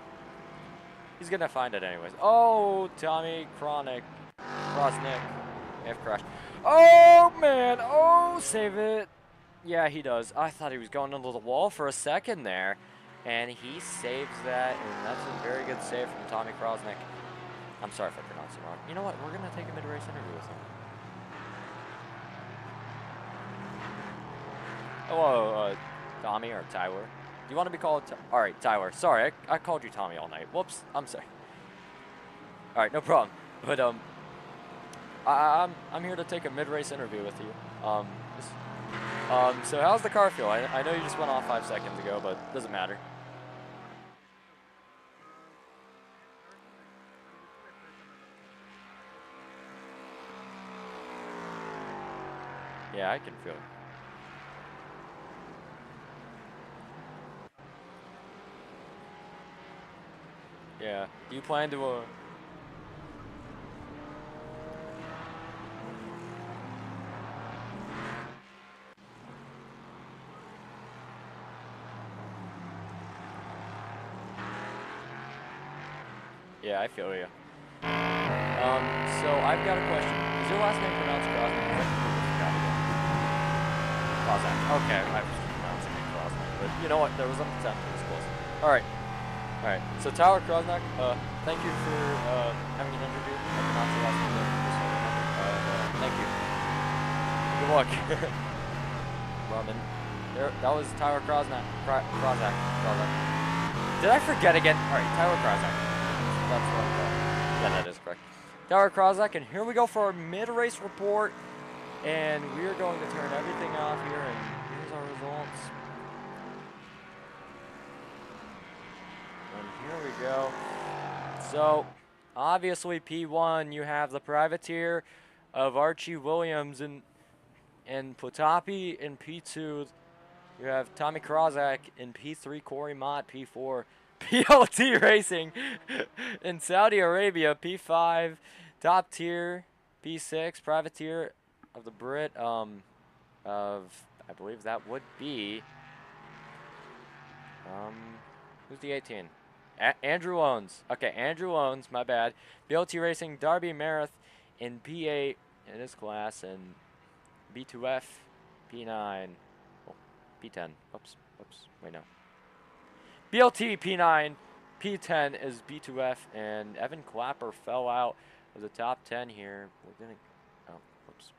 he's going to find it anyways. Oh, Tommy Krosnick. F crashed. Oh, man. Oh, save it. Yeah, he does. I thought he was going into the wall for a second there. And he saves that, and that's a very good save from Tommy Krosnick. I'm sorry if I pronounced it wrong. You know what? We're going to take a mid-race interview with him. Hello, Tommy or Tyler. Do you want to be called? All right, Tyler. Sorry, I called you Tommy all night. Whoops. I'm sorry. All right, no problem. But I'm here to take a mid-race interview with you. So how's the car feel? I know you just went off 5 seconds ago, but it doesn't matter. Yeah, I can feel it. Yeah. Do you plan to Yeah, I feel you. So I've got a question. Is your last name pronounced Crosnack? Crosnack. Okay, I was pronouncing it Crosnack, but you know what? There was an attempt. It was close. All right. All right. So Tyler Crosnack, thank you for having an interview. I pronounced your last name. Thank you. Good luck. Roman. There, that was Tyler Crosnack. Crosnack. Did I forget again? All right, Tyler Crosnack. That's what I'm calling. Yeah, that is correct. Tyler Crosnack, and here we go for our mid-race report. And we are going to turn everything off here, and here's our results. And here we go. So, obviously, P1, you have the privateer of Archie Williams and Potapi. In P2, you have Tommy Krozak. In P3, Corey Mott. P4, PLT Racing. In Saudi Arabia, P5, Top Tier. P6, Privateer of the Brit. I believe that would be, who's the 18? Andrew Owens. Okay, Andrew Owens, my bad. BLT Racing, Darby Marath in P8 in his class, and B2F, P9, oh, P10. Oops, wait, no. BLT, P9, P10 is B2F, and Evan Clapper fell out of the top 10 here. We're gonna, oh, whoops.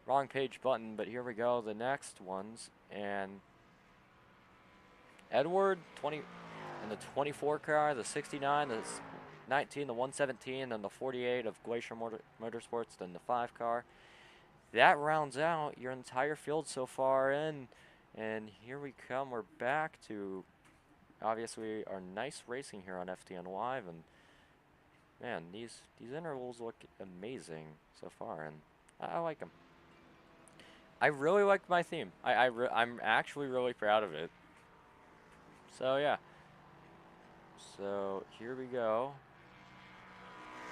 Wrong page button, but here we go, the next ones, and Edward, 20, and the 24 car, the 69, the 19, the 117, and the 48 of Glacier Motorsports, then the 5 car. That rounds out your entire field so far in, and here we come, we're back to, obviously, our nice racing here on FTN Live, and man, these intervals look amazing so far, and I like them. I really like my theme. I'm actually really proud of it. So yeah. So here we go.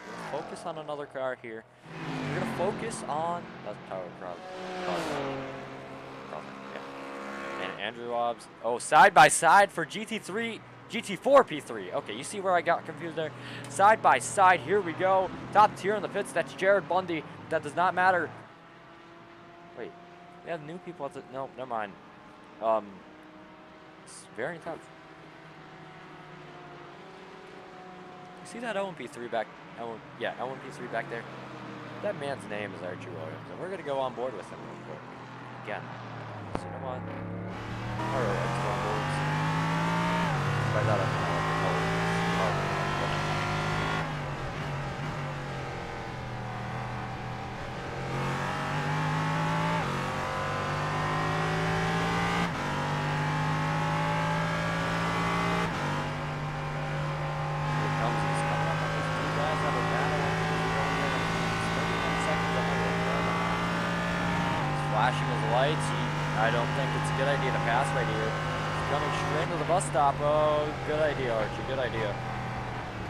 We're gonna focus on another car here. We're gonna focus on that's Power Crowd. Yeah. And Andrew Hobbs. Oh, side by side for GT4 P3. Okay, you see where I got confused there? Side by side, here we go. Top tier in the pits, that's Jared Bundy. That does not matter. Wait, we have new people at the, no, never mind. It's very intense. You see that LMP3 back, LMP3 back there? That man's name is Archie Williams, and we're gonna go on board with him real quick. Again. So you know what? I really like to go on board. By that I like the colors. Flashing his lights. I don't think it's a good idea to pass right here. He's coming straight to the bus stop. Oh, good idea, Archie. Good idea.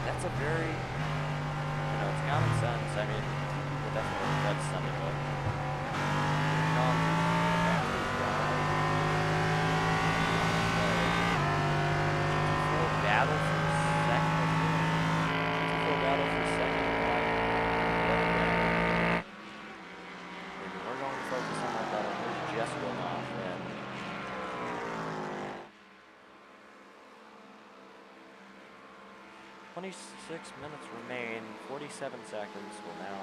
That's a very, it's common sense. I mean, we'll definitely try to send it, but here comes these guys. Full battle for second. Full battle for second. We're going to focus on that battle. Here's Jess going off, and 26 minutes remain, 47 seconds, well now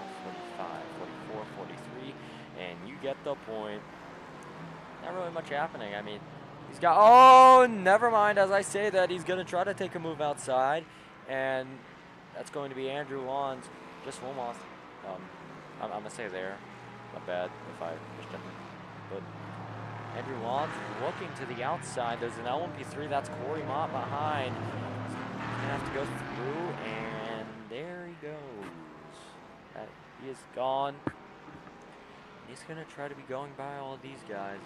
45, 44, 43, and you get the point. Not really much happening. I mean, he's got, oh, never mind. As I say that, he's going to try to take a move outside, and that's going to be Andrew Lawns, just one off. I'm going to say there. Not bad if I pushed him. But Andrew Lawns looking to the outside. There's an LMP3. That's Corey Mott behind. He's going to have to go through, and there he goes. He is gone. He's going to try to be going by all of these guys.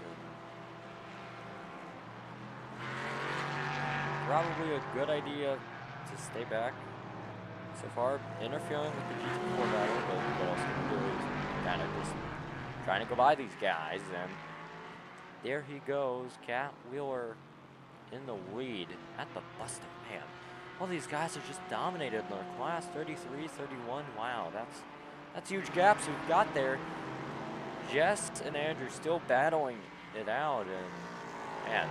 Probably a good idea to stay back. So far, interfering with the GT4 battle, but what else can we do is kind of just trying to go by these guys, and there he goes, Cat Wheeler in the lead at the bus stop. Man, all these guys are just dominated in their class. 33, 31. Wow, that's huge gaps we've got there. Jess and Andrew still battling it out, and man,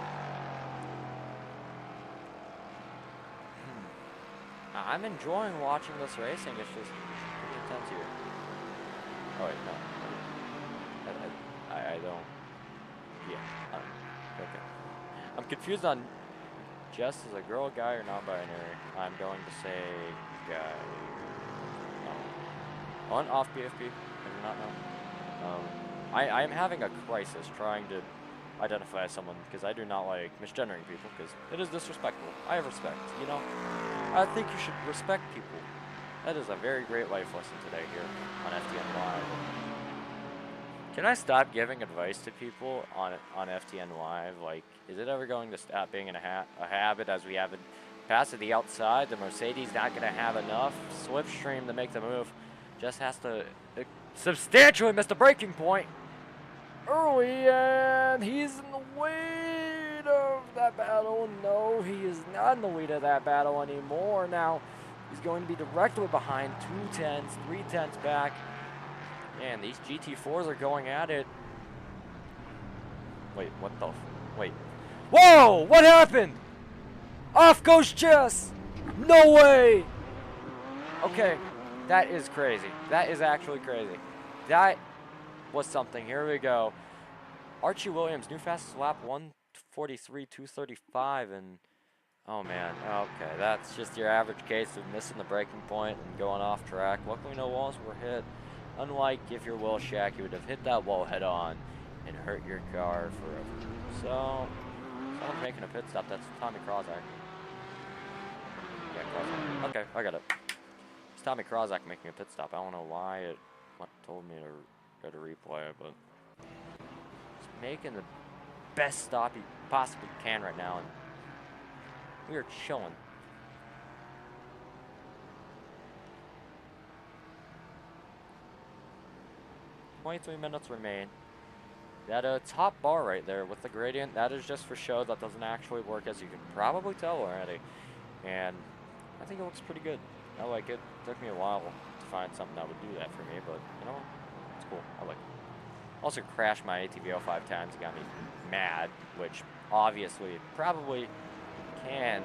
I'm enjoying watching this racing. It's just pretty intense here. Oh wait, no, I don't. Yeah, okay. I'm confused on Jess is a girl, guy, or non-binary. I'm going to say guy. On off PFP. I do not know. I am having a crisis trying to identify someone because I do not like misgendering people because it is disrespectful. I have respect, you know? I think you should respect people. That is a very great life lesson today here on FTN Live. Can I stop giving advice to people on FTN Live? Like, is it ever going to stop being a habit as we have it pass to the outside? The Mercedes not going to have enough slipstream to make the move. Just has to substantially miss the breaking point early, and he's in the lead of that battle. No, he is not in the lead of that battle anymore. Now, he's going to be directly behind 2 tenths, 3 tenths back. Man, these GT4s are going at it. Wait, what the wait. Whoa! What happened? Off goes Jess! No way! Okay, that is crazy. That is actually crazy. That was something. Here we go. Archie Williams, new fastest lap, 1:43.235, and oh man, okay, that's just your average case of missing the breaking point and going off track. Luckily, no walls were hit. Unlike if you're Will Shack, you would have hit that wall head on and hurt your car forever. So, someone's making a pit stop. That's Tommy Krozak. Yeah, Krozak. Okay, I got it. It's Tommy Krozak making a pit stop. I don't know why it told me to go to replay it, but he's making the best stop he possibly can right now, and we are chilling. $23 minutes remain. That top bar right there with the gradient, that is just for show. That doesn't actually work, as you can probably tell already. And I think it looks pretty good. I like it. Took me a while to find something that would do that for me, but you know what? It's cool. I like it. Also crashed my ATVO 5 times. It got me mad, which obviously probably can,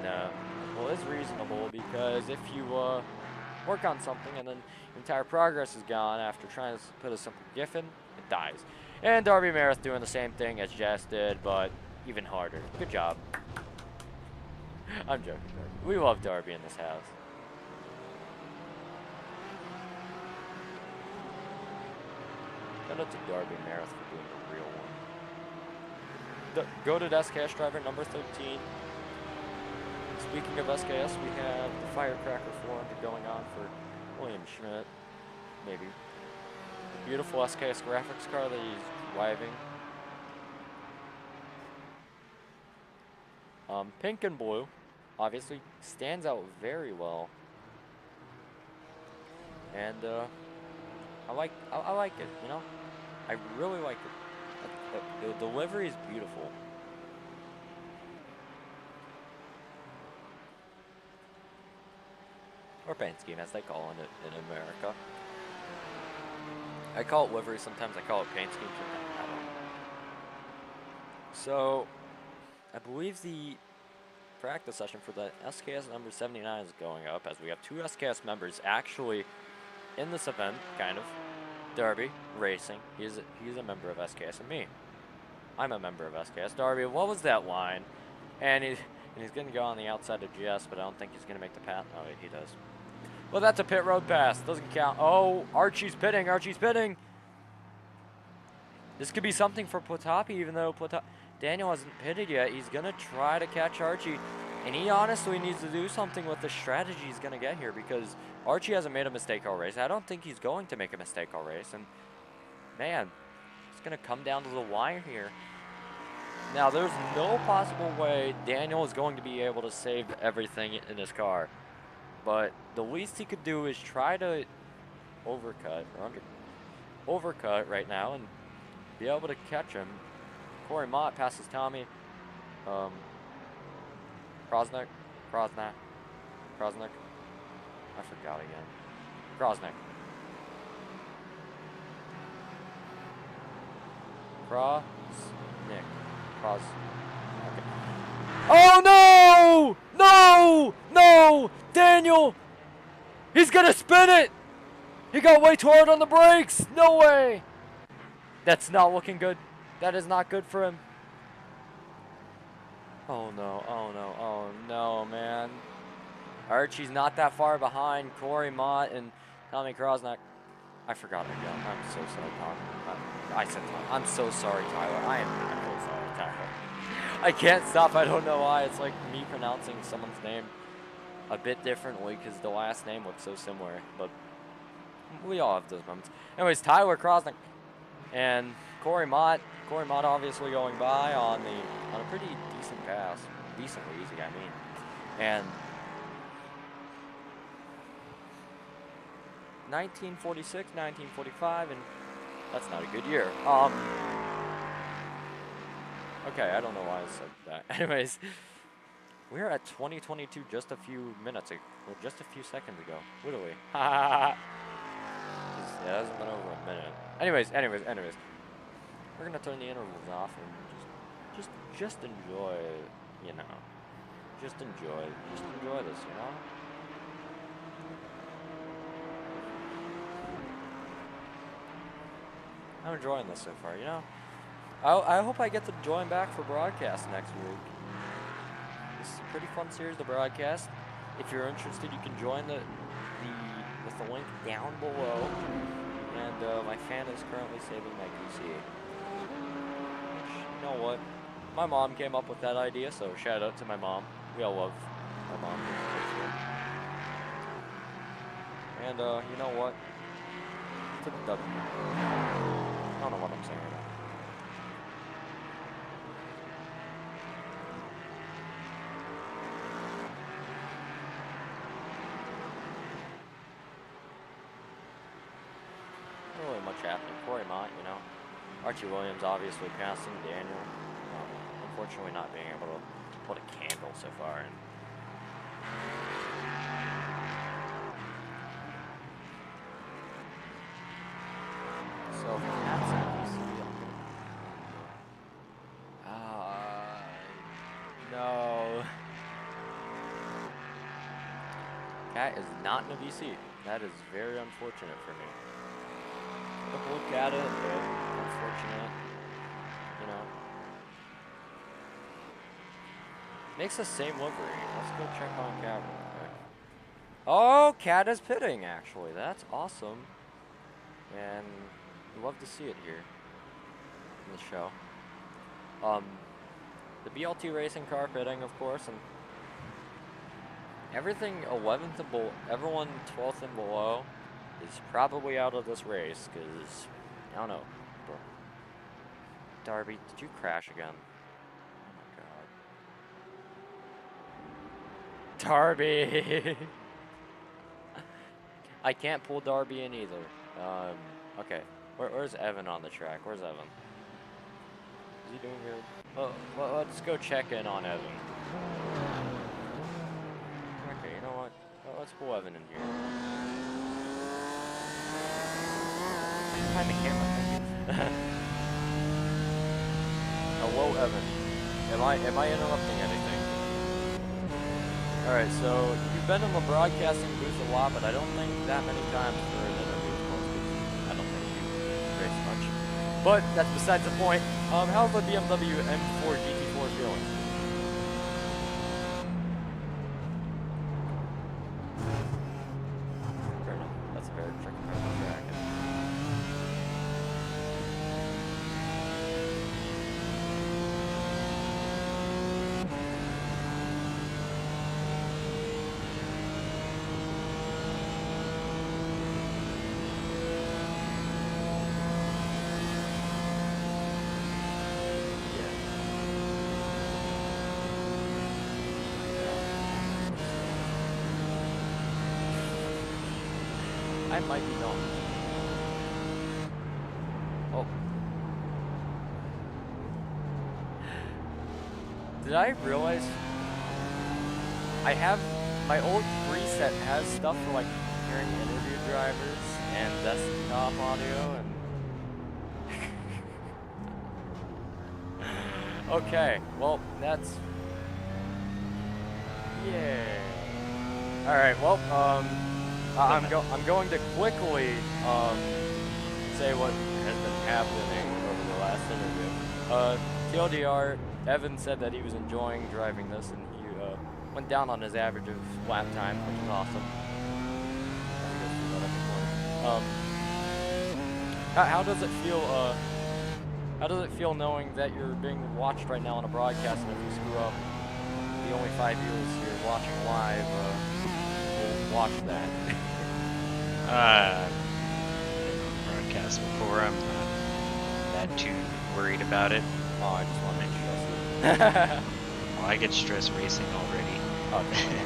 well, is reasonable, because if you work on something and then your entire progress is gone after trying to put a simple GIF in, it dies. And Darby Meredith doing the same thing as Jess did, but even harder. Good job. I'm joking, Darby. We love Darby in this house. Shout out to Darby Meredith for doing a real one. Goated SKS driver number 13. Speaking of SKS, we have the Firecracker 400 going on for William Schmidt, maybe. The beautiful SKS graphics car that he's driving. Pink and blue, obviously stands out very well. And I like it, you know? I really like it. The delivery is beautiful. Or paint scheme, as they call it in America. I call it livery, sometimes I call it paint scheme, sometimes I don't. So, I believe the practice session for the SKS number 79 is going up, as we have 2 SKS members actually in this event, kind of. Darby Racing, he's a member of SKS, and me. I'm a member of SKS. Darby, what was that line? And he's going to go on the outside of GS, but I don't think he's going to make the path. Oh, he does. Well, that's a pit road pass. Doesn't count. Oh, Archie's pitting. Archie's pitting. This could be something for Potapi, even though Daniel hasn't pitted yet. He's going to try to catch Archie. And he honestly needs to do something with the strategy he's going to get here, because Archie hasn't made a mistake all race. I don't think he's going to make a mistake all race. And, man, it's going to come down to the wire here. Now, there's no possible way Daniel is going to be able to save everything in his car. But the least he could do is try to overcut right now and be able to catch him. Corey Mott passes Tommy. Krosnak. Krosnick. I forgot again. Krosnick. Krosnick. Okay. Oh no! No! No! Daniel! He's gonna spin it! He got way too hard on the brakes! No way! That's not looking good. That is not good for him. Oh no, oh no, oh no, man. Archie's not that far behind Corey Mott and Tommy Krosnick. I forgot again. I'm so sorry, Tom. I said Tom. I'm so sorry, Tyler. I'm so sorry, Tyler. I can't stop. I don't know why. It's like me pronouncing someone's name a bit differently because the last name looks so similar. But we all have those moments. Anyways, Tyler Krosnick and Corey Mott. Corey Mott obviously going by on a pretty decent pass. Decently easy, I mean. And 1946, 1945, and that's not a good year. Okay, I don't know why I said that. Anyways, we're at 2022 just a few minutes ago, or just a few seconds ago. Literally. It hasn't been over a minute. Anyways, we're gonna turn the intervals off and just enjoy, you know. Just enjoy this, you know. I'm enjoying this so far, you know. I hope I get to join back for broadcast next week. This is a pretty fun series to broadcast. If you're interested, you can join with the link down below. And my fan is currently saving my PC. You know what? My mom came up with that idea, so shout out to my mom. We all love our mom. And you know what? To the W. I don't know what I'm saying right now. Not really much happening. Corey Mott, you know. Archie Williams obviously passing Daniel. Unfortunately not being able to put a candle so far. So that's no. Cat is not in a VC. That is very unfortunate for me. Look at it, but unfortunate. You know. Makes the same livery. Let's go check on Cat real quick. Oh, Cat is pitting, actually. That's awesome. And we love to see it here in the show. The BLT racing car pitting, of course, and everything 11th and below, everyone 12th and below is probably out of this race, because, I don't know. Darby, did you crash again? Oh my god. Darby! I can't pull Darby in either. Okay. Where's Evan on the track? Where's Evan? Is he doing good? Well, let's go check in on Evan. Okay, you know what? Well, let's pull Evan in here. Behind the camera, thank you. Hello, Evan. Am I interrupting anything? Alright, so you've been in the broadcasting booth a lot, but I don't think that many times for an interview. I don't think you race much. But that's besides the point. How's the BMW M4 GT4 feeling? Fair enough. That's a very tricky part of the track. I might be known. Oh. Did I realize I have my old that has stuff for like hearing interview drivers and desktop audio and. Okay, well that's. Yeah. All right. Well, I'm going to quickly say what has been happening over the last interview. TLDR, Evan said that he was enjoying driving this, and he went down on his average of lap time, which is awesome. How does it feel? How does it feel knowing that you're being watched right now on a broadcast, and if you screw up, the only 5 viewers here watching live will watch that? Broadcast before, I'm not that too worried about it. Oh, I just want to make sure. Well, I get stressed racing already. Okay.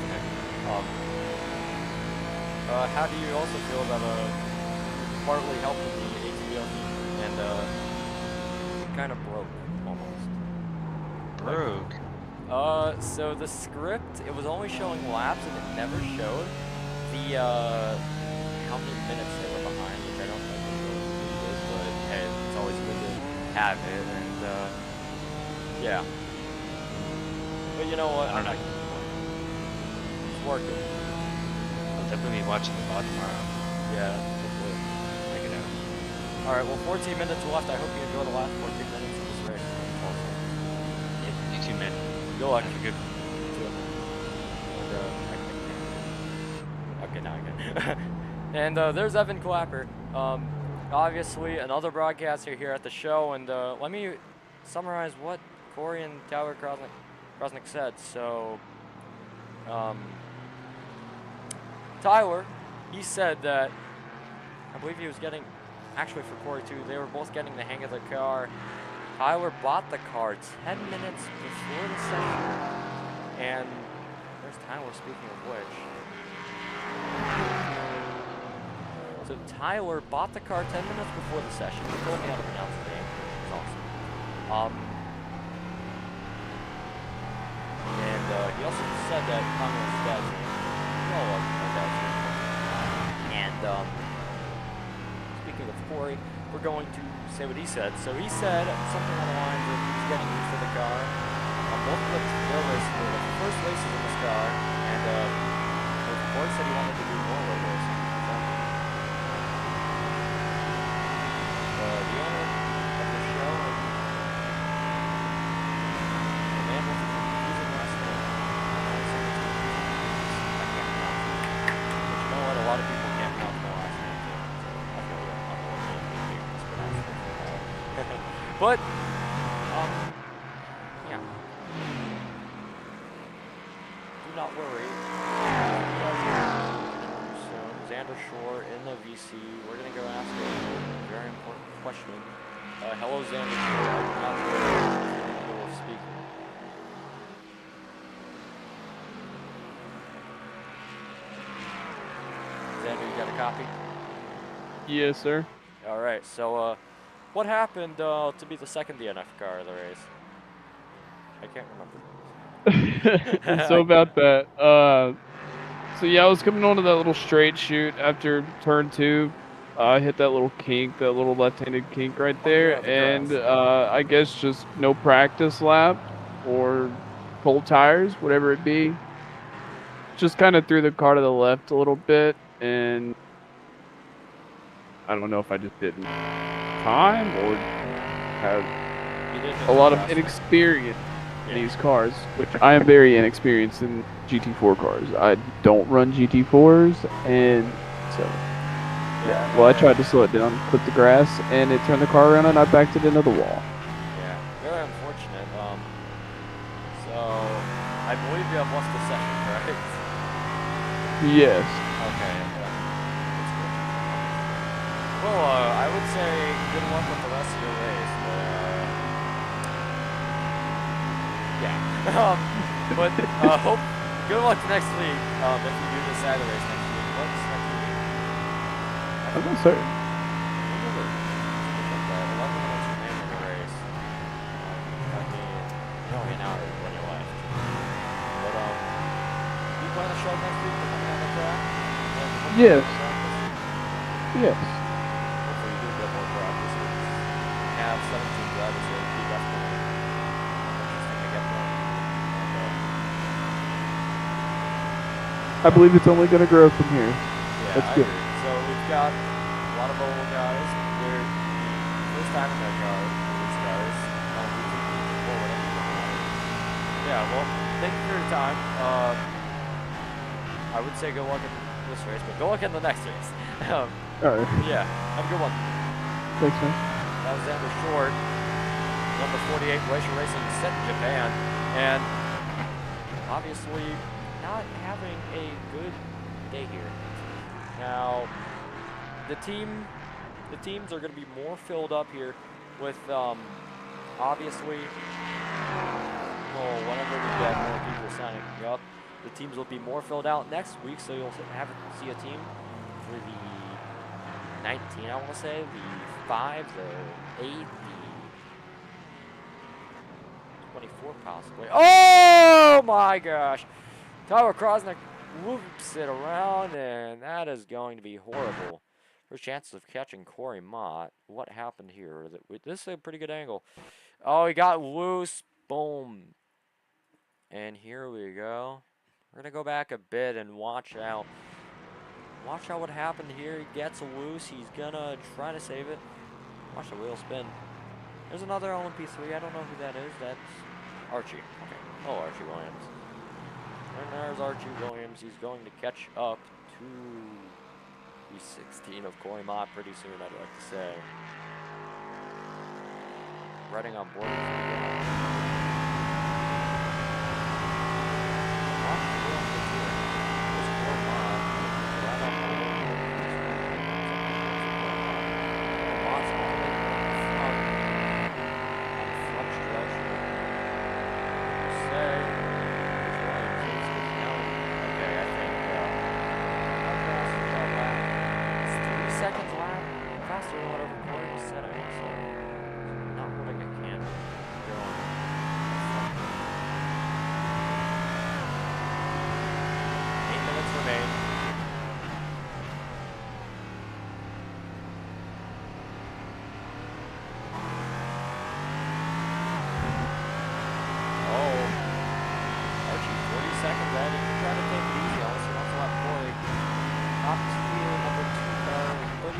How do you also feel about partly helping the HBO and kind of broke almost? Broke? So the script, it was only showing laps and it never showed the how many minutes they were behind, which I don't think is really good, but hey, it's always good to have it, and yeah. But you know what? I don't know. It's working. I'll definitely be watching the VOD tomorrow. Yeah, hopefully. Check it out. Alright, well 14 minutes left. I hope you enjoy the last 14 minutes of this race. Also. Yeah, you too, man. Good luck. Have a good. Okay, now I can. And there's Evan Clapper. Obviously, another broadcaster here at the show. And let me summarize what Corey and Tyler Krosnick said. So, Tyler, he said that, I believe he was getting, actually for Corey too, they were both getting the hang of the car. Tyler bought the car 10 minutes before the session. And there's Tyler, speaking of which. So Tyler bought the car 10 minutes before the session. He told me how to pronounce the name. It's awesome. And he also said that Connor's dad's name. And speaking of Corey, we're going to say what he said. So he said something on the lines of he's getting used to the car. Both of their races were the first races in this car, and Corey said he wanted to do more road racing. The owner of the show, the man with the confusing last name. I can't pronounce it. But you know what? A lot of people can't pronounce my last name too. So I feel that I'm the one being mispronounced. But yeah. Do not worry. Soon, Xander Shore in the VC. We're gonna go ask a very important question. Hello, Xander Shore. I do not know if you're speaking. Xander, you got a copy? Yes, sir. All right. So, what happened to be the second DNF car of the race? I can't remember. So about that, so yeah, I was coming onto that little straight chute after turn 2. I hit that little kink, that little left-handed kink right there, yeah, the and grass. I guess just no practice lap or cold tires, whatever it be. Just kind of threw the car to the left a little bit, and I don't know if I just didn't time or have a lot of inexperience in these cars, which I am very inexperienced in GT4 cars. I don't run GT4s, and so yeah. Well, I tried to slow it down, clip the grass, and it turned the car around, and I backed it into the wall. Yeah, very unfortunate. So I believe you have lost the session, right? Yes. Okay. That's good. Well, I would say good luck with the rest of your race, but yeah. But hope good luck next week. If you do decide to race next week, what's next week? I'm not certain. Remember, 11 minutes remaining in the race. I mean, you're only an hour when you left. But you plan to show up next week? track? And hopefully Yes. more practice? Yes. Hopefully you do get more practice. We have 17 drivers here. It'd be definitely interesting to get more. I believe it's only going to grow from here. Yeah, That's I good. agree. So we've got a lot of old guys. They're first time in their cars, these cars. Yeah, well, thank you for your time. I would say go look at this race, but go look at the next race. All right. Yeah, have a good one. Thanks, man. Alexander Short, number 48, Glacier Racing, set in Japan, and obviously not having a good day here. Now, the teams are going to be more filled up here with, obviously, well, whenever we get more people signing up, the teams will be more filled out next week, so you'll see a team for the 19, I want to say, the 5, the 8, the 24 possibly. Oh my gosh! Tyler Krosnick whoops it around, and that is going to be horrible. First chances of catching Corey Mott. What happened here? This is a pretty good angle. Oh, he got loose. Boom. And here we go. We're going to go back a bit and watch out. Watch out what happened here. He gets loose. He's going to try to save it. Watch the wheel spin. There's another LMP3. I don't know who that is. That's Archie. Okay. Oh, Archie Williams. And there's Archie Williams. He's going to catch up to P16 of Corey Mott pretty soon, I'd like to say. Riding on board.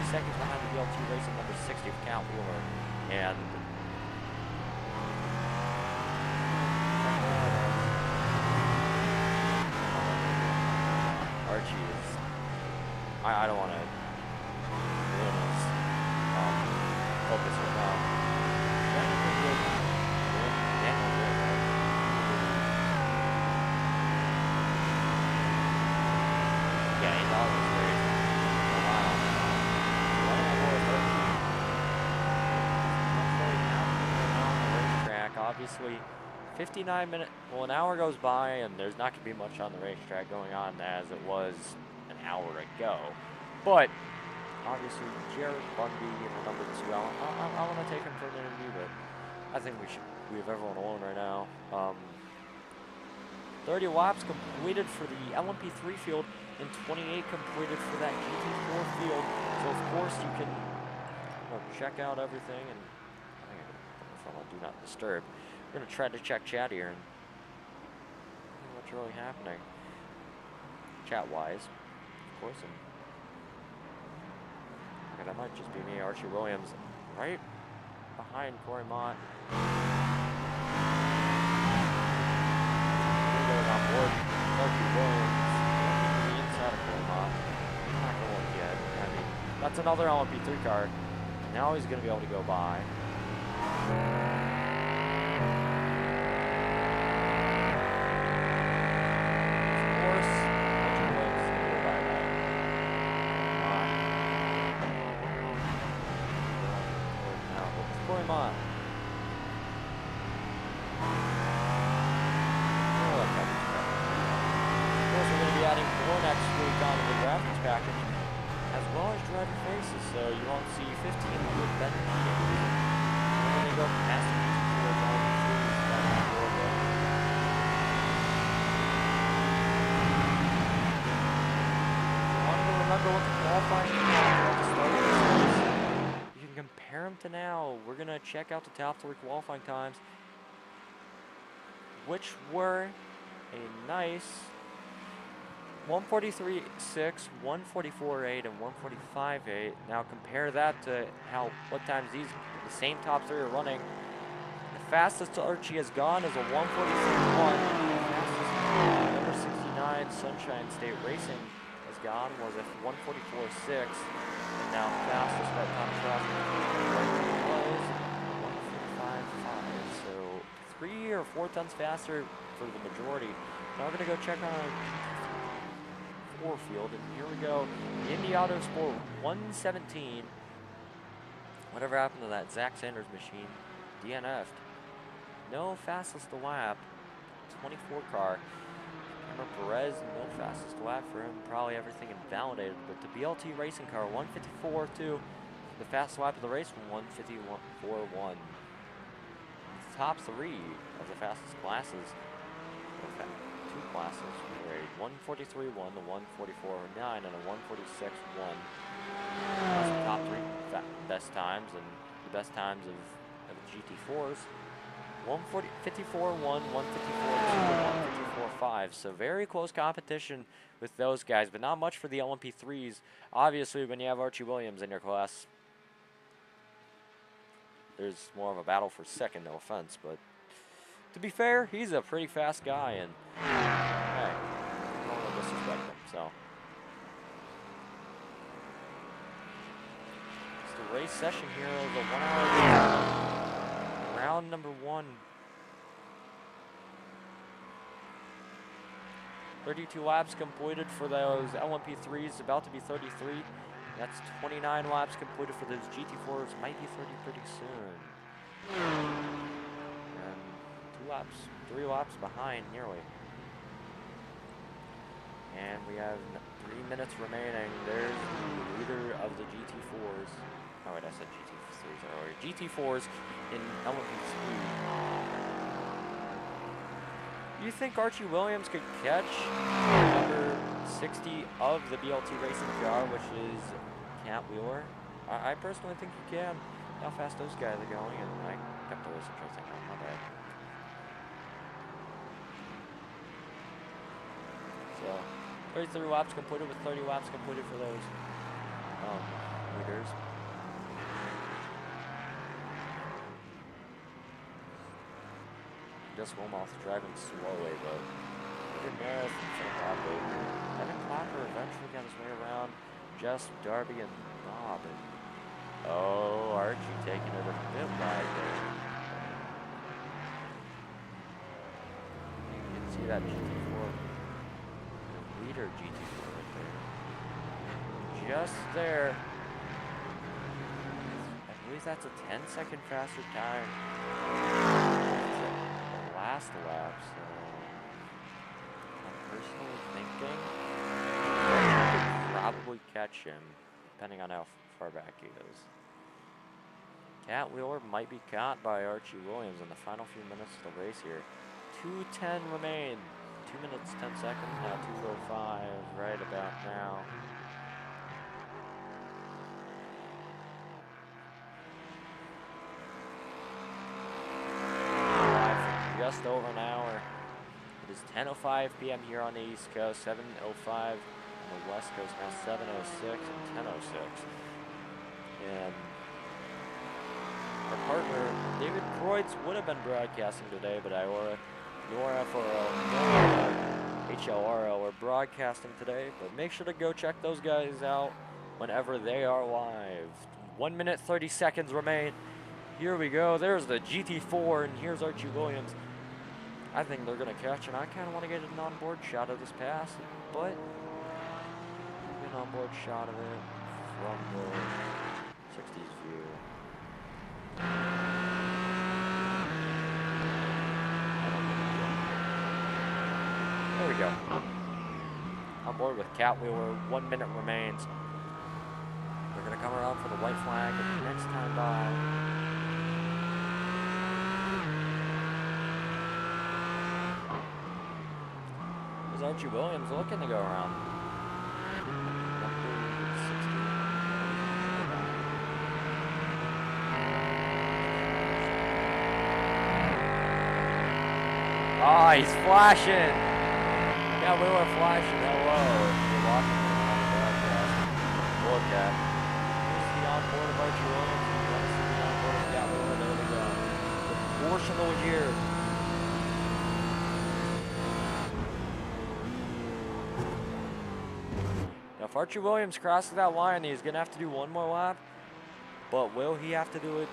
Seconds behind the BLT Racing number 60 of Count Wheeler. And Archie is, I don't want to ruin his focus right now. Obviously, 59 minutes, well, an hour goes by and there's not going to be much on the racetrack going on as it was an hour ago. But, obviously, Jared Bundy in the number 2, I want to take him for an interview, but I think we should leave everyone alone right now. 30 laps completed for the LMP3 field and 28 completed for that GT4 field. So, of course, you can check out everything and do not disturb. We're going to try to check chat here and see what's really happening. Chat-wise, of course. And that might just be me, Archie Williams, right behind Corey Mott. Here goes on board Archie Williams. The inside of Corey Mott. Not going to look yet. I mean, that's another LMP3 car. Now he's going to be able to go by. So you won't see 15 with Ben Keating. We're going to go past the go with the qualifying at the start of this race. You can compare them to now. We're going to check out the top 3 qualifying times, which were a nice 143.6, 144.8, and 145.8. Now compare that to what times the same top 3 are running. The fastest Archie has gone is a 143.1. The fastest number 69 Sunshine State Racing has gone was a 144.6. And now fastest that time was 145.5. So 3 or 4 tenths faster for the majority. Now we're going to go check on our 4 field, and here we go. The Indy Auto Sport 117. Whatever happened to that Zach Sanders machine? DNF'd. No fastest lap. 24 car. Cameron Perez, no fastest lap for him. Probably everything invalidated. But the BLT racing car 154.2. The fastest lap of the race 154.1. The top 3 of the fastest classes. 2 classes were a 143.1, a 144.9, and a 146.1. That's the top 3 best times, and the best times of the GT4s. 154.1, 154.2, and 154.5. So very close competition with those guys, but not much for the LMP3s. Obviously, when you have Archie Williams in your class, there's more of a battle for second, no offense, but to be fair, he's a pretty fast guy, and hey, I don't want to disrespect him, so. It's the race session here of the 1 hour round number 1. 32 laps completed for those LMP3s, about to be 33. That's 29 laps completed for those GT4s, might be 30 pretty soon. And 3 laps behind nearly. And we have 3 minutes remaining. There's the leader of the GT4s. Oh wait, I said GT3s earlier. GT4s in LMP3. You think Archie Williams could catch number 60 of the BLT racing car, which is Cat Wheeler? I personally think he can. How fast those guys are going, and I kept the race interesting. Oh, my bad. So, 33 laps completed with 30 laps completed for those leaders. Just Wilmoth driving slowly, but even Marathon for Clapper. Evan Clapper eventually got his way around Jess, Darby, and Bob. And, oh, Archie taking it a bit wide there. You can see that GT4, leader GT4 right there. Just there. I believe that's a 10-second faster time. Last lap, so I'm personally thinking I could probably catch him, depending on how far back he is. Cat Wheeler might be caught by Archie Williams in the final few minutes of the race here. 2:10 remain. 2 minutes, 10 seconds, now 2:05, right about now. Just over an hour. It is 10:05 p.m. here on the East Coast, 7:05 on the West Coast, now 7:06 and 10:06. And our partner, David Kreutz, would have been broadcasting today, but IORA, nor FORL, nor HLRL are broadcasting today. But make sure to go check those guys out whenever they are live. 1 minute, 30 seconds remain. Here we go. There's the GT4, and here's Archie Williams. I think they're going to catch, and I kind of want to get an onboard shot of this pass, but an onboard shot of it from the 60s view. There we go. On board with Cat Wheeler. 1 minute remains. They're going to come around for the white flag next time by. Archie Williams looking to go around. Number Oh, he's flashing. Yeah, we were flashing. Hello. If you're watching on the broadcast, look at. Here's the onboard of Archie Williams. You want to see the onboard of Scott Wheeler? There we go. Proportional here. Now, if Archie Williams crosses that line, he's going to have to do one more lap. But will he have to do it?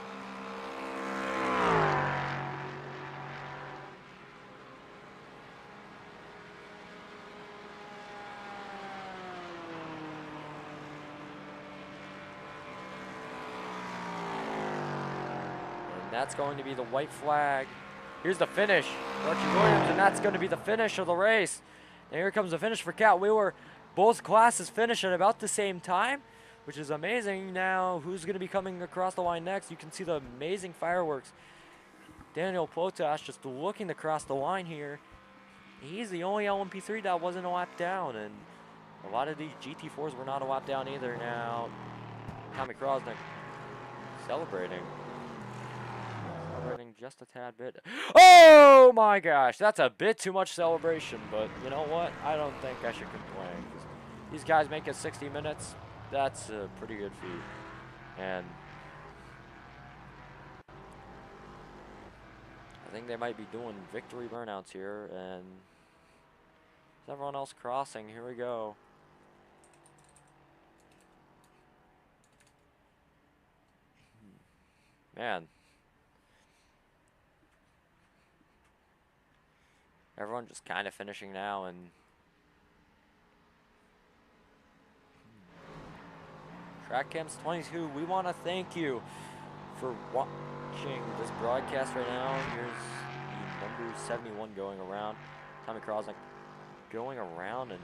And that's going to be the white flag. Here's the finish. Archie Williams, and that's going to be the finish of the race. And here comes the finish for Cat Wheeler. Both classes finish at about the same time, which is amazing. Now, who's going to be coming across the line next? You can see the amazing fireworks. Daniel Potash just looking to cross the line here. He's the only LMP3 that wasn't a lap down, and a lot of these GT4s were not a lap down either. Now, Tommy Krosnick celebrating just a tad bit. Oh my gosh, that's a bit too much celebration, but you know what? I don't think I should complain. These guys make it 60 minutes. That's a pretty good feat. And I think they might be doing victory burnouts here. And is everyone else crossing? Here we go. Man. Everyone just kind of finishing now, and TrackCams 22, we want to thank you for watching this broadcast right now. Here's the number 71 going around. Tommy Krosnick going around, and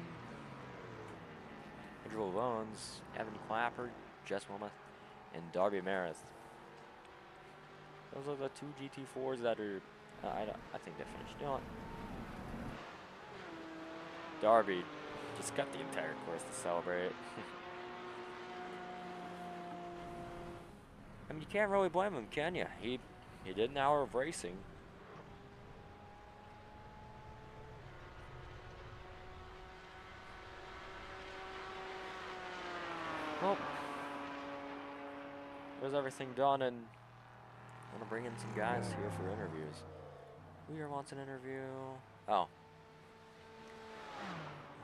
Andrew Loans, Evan Clapper, Jess Wilmoth, and Darby Meredith. Those are the two GT4s that are, I think they finished. You know what? Darby just got the entire course to celebrate. I mean, you can't really blame him, can you? He did an hour of racing. Well, there's everything done, and I'm gonna bring in some guys here for interviews. Who here wants an interview? Oh.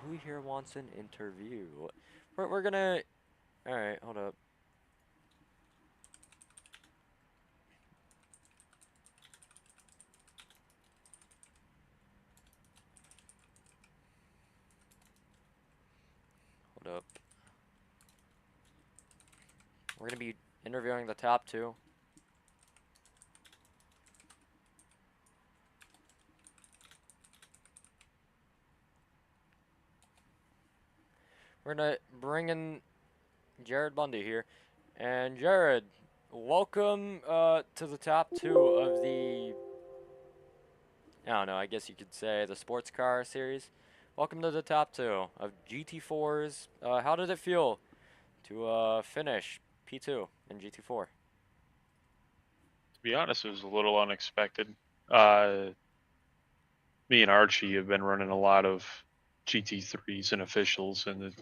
Who here wants an interview? We're gonna... Alright, hold up. Hold up. We're gonna be interviewing the top two. We're gonna bring in Jared Bundy here. And Jared, welcome to the top two of the, I don't know, I guess you could say the sports car series. Welcome to the top two of GT4s. How did it feel to finish P2 in GT4? To be honest, it was a little unexpected. Me and Archie have been running a lot of GT3s and officials, and the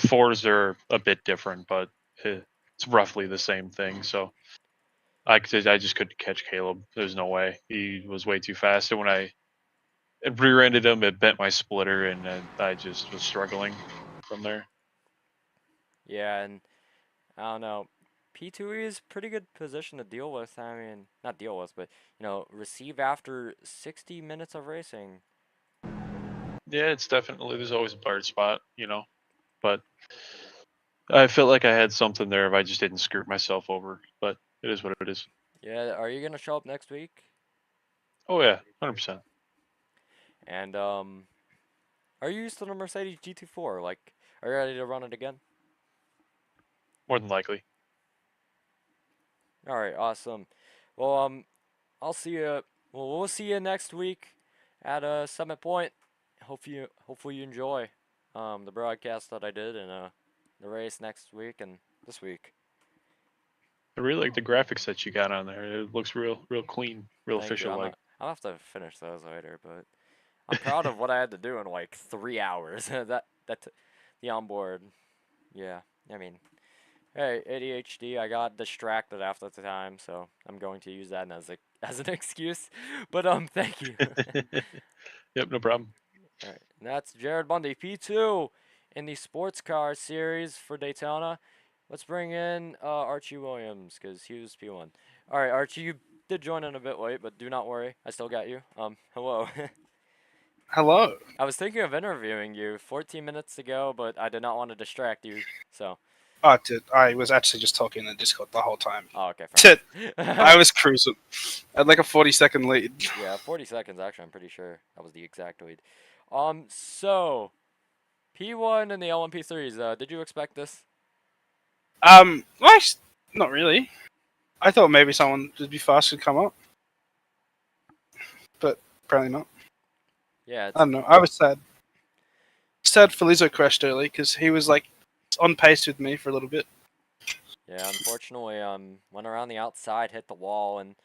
fours are a bit different, but it's roughly the same thing. So I just couldn't catch Caleb. There's no way. He was way too fast, and when I rear-ended him, it bent my splitter, and I just was struggling from there. Yeah, and I don't know. P2 is pretty good position to deal with. I mean, not deal with, but, you know, receive after 60 minutes of racing. Yeah, it's definitely, there's always a blind spot, you know, but I felt like I had something there if I just didn't skirt myself over, but it is what it is. Yeah, are you going to show up next week? Oh, yeah, 100%. And, are you used to the Mercedes GT4? Like, are you ready to run it again? More than likely. All right, awesome. Well, I'll see you. Well, we'll see you next week at Summit Point. Hopefully you enjoy the broadcast that I did and the race next week and this week. I really like the graphics that you got on there. It looks real clean, real official like. I'll have to finish those later, but I'm proud of what I had to do in like 3 hours. The onboard. Yeah, I mean, hey, ADHD. I got distracted after the time, so I'm going to use that as an excuse. But thank you. Yep, no problem. All right, and that's Jared Bundy, P2 in the sports car series for Daytona. Let's bring in Archie Williams because he was P1. All right, Archie, you did join in a bit late, but do not worry, I still got you. Hello. Hello. I was thinking of interviewing you 14 minutes ago, but I did not want to distract you, so. Oh, dude, I was actually just talking in the Discord the whole time. Oh, okay, fair enough. I was cruising. I had like a 40-second lead. Yeah, 40 seconds, actually, I'm pretty sure that was the exact lead. So, P1 and the LMP3s, did you expect this? Well, not really. I thought maybe someone would be fast and come up. But apparently not. Yeah, I don't know. I was sad. Sad for Lizzo crashed early because he was like on pace with me for a little bit. Yeah, unfortunately, went around the outside, hit the wall, and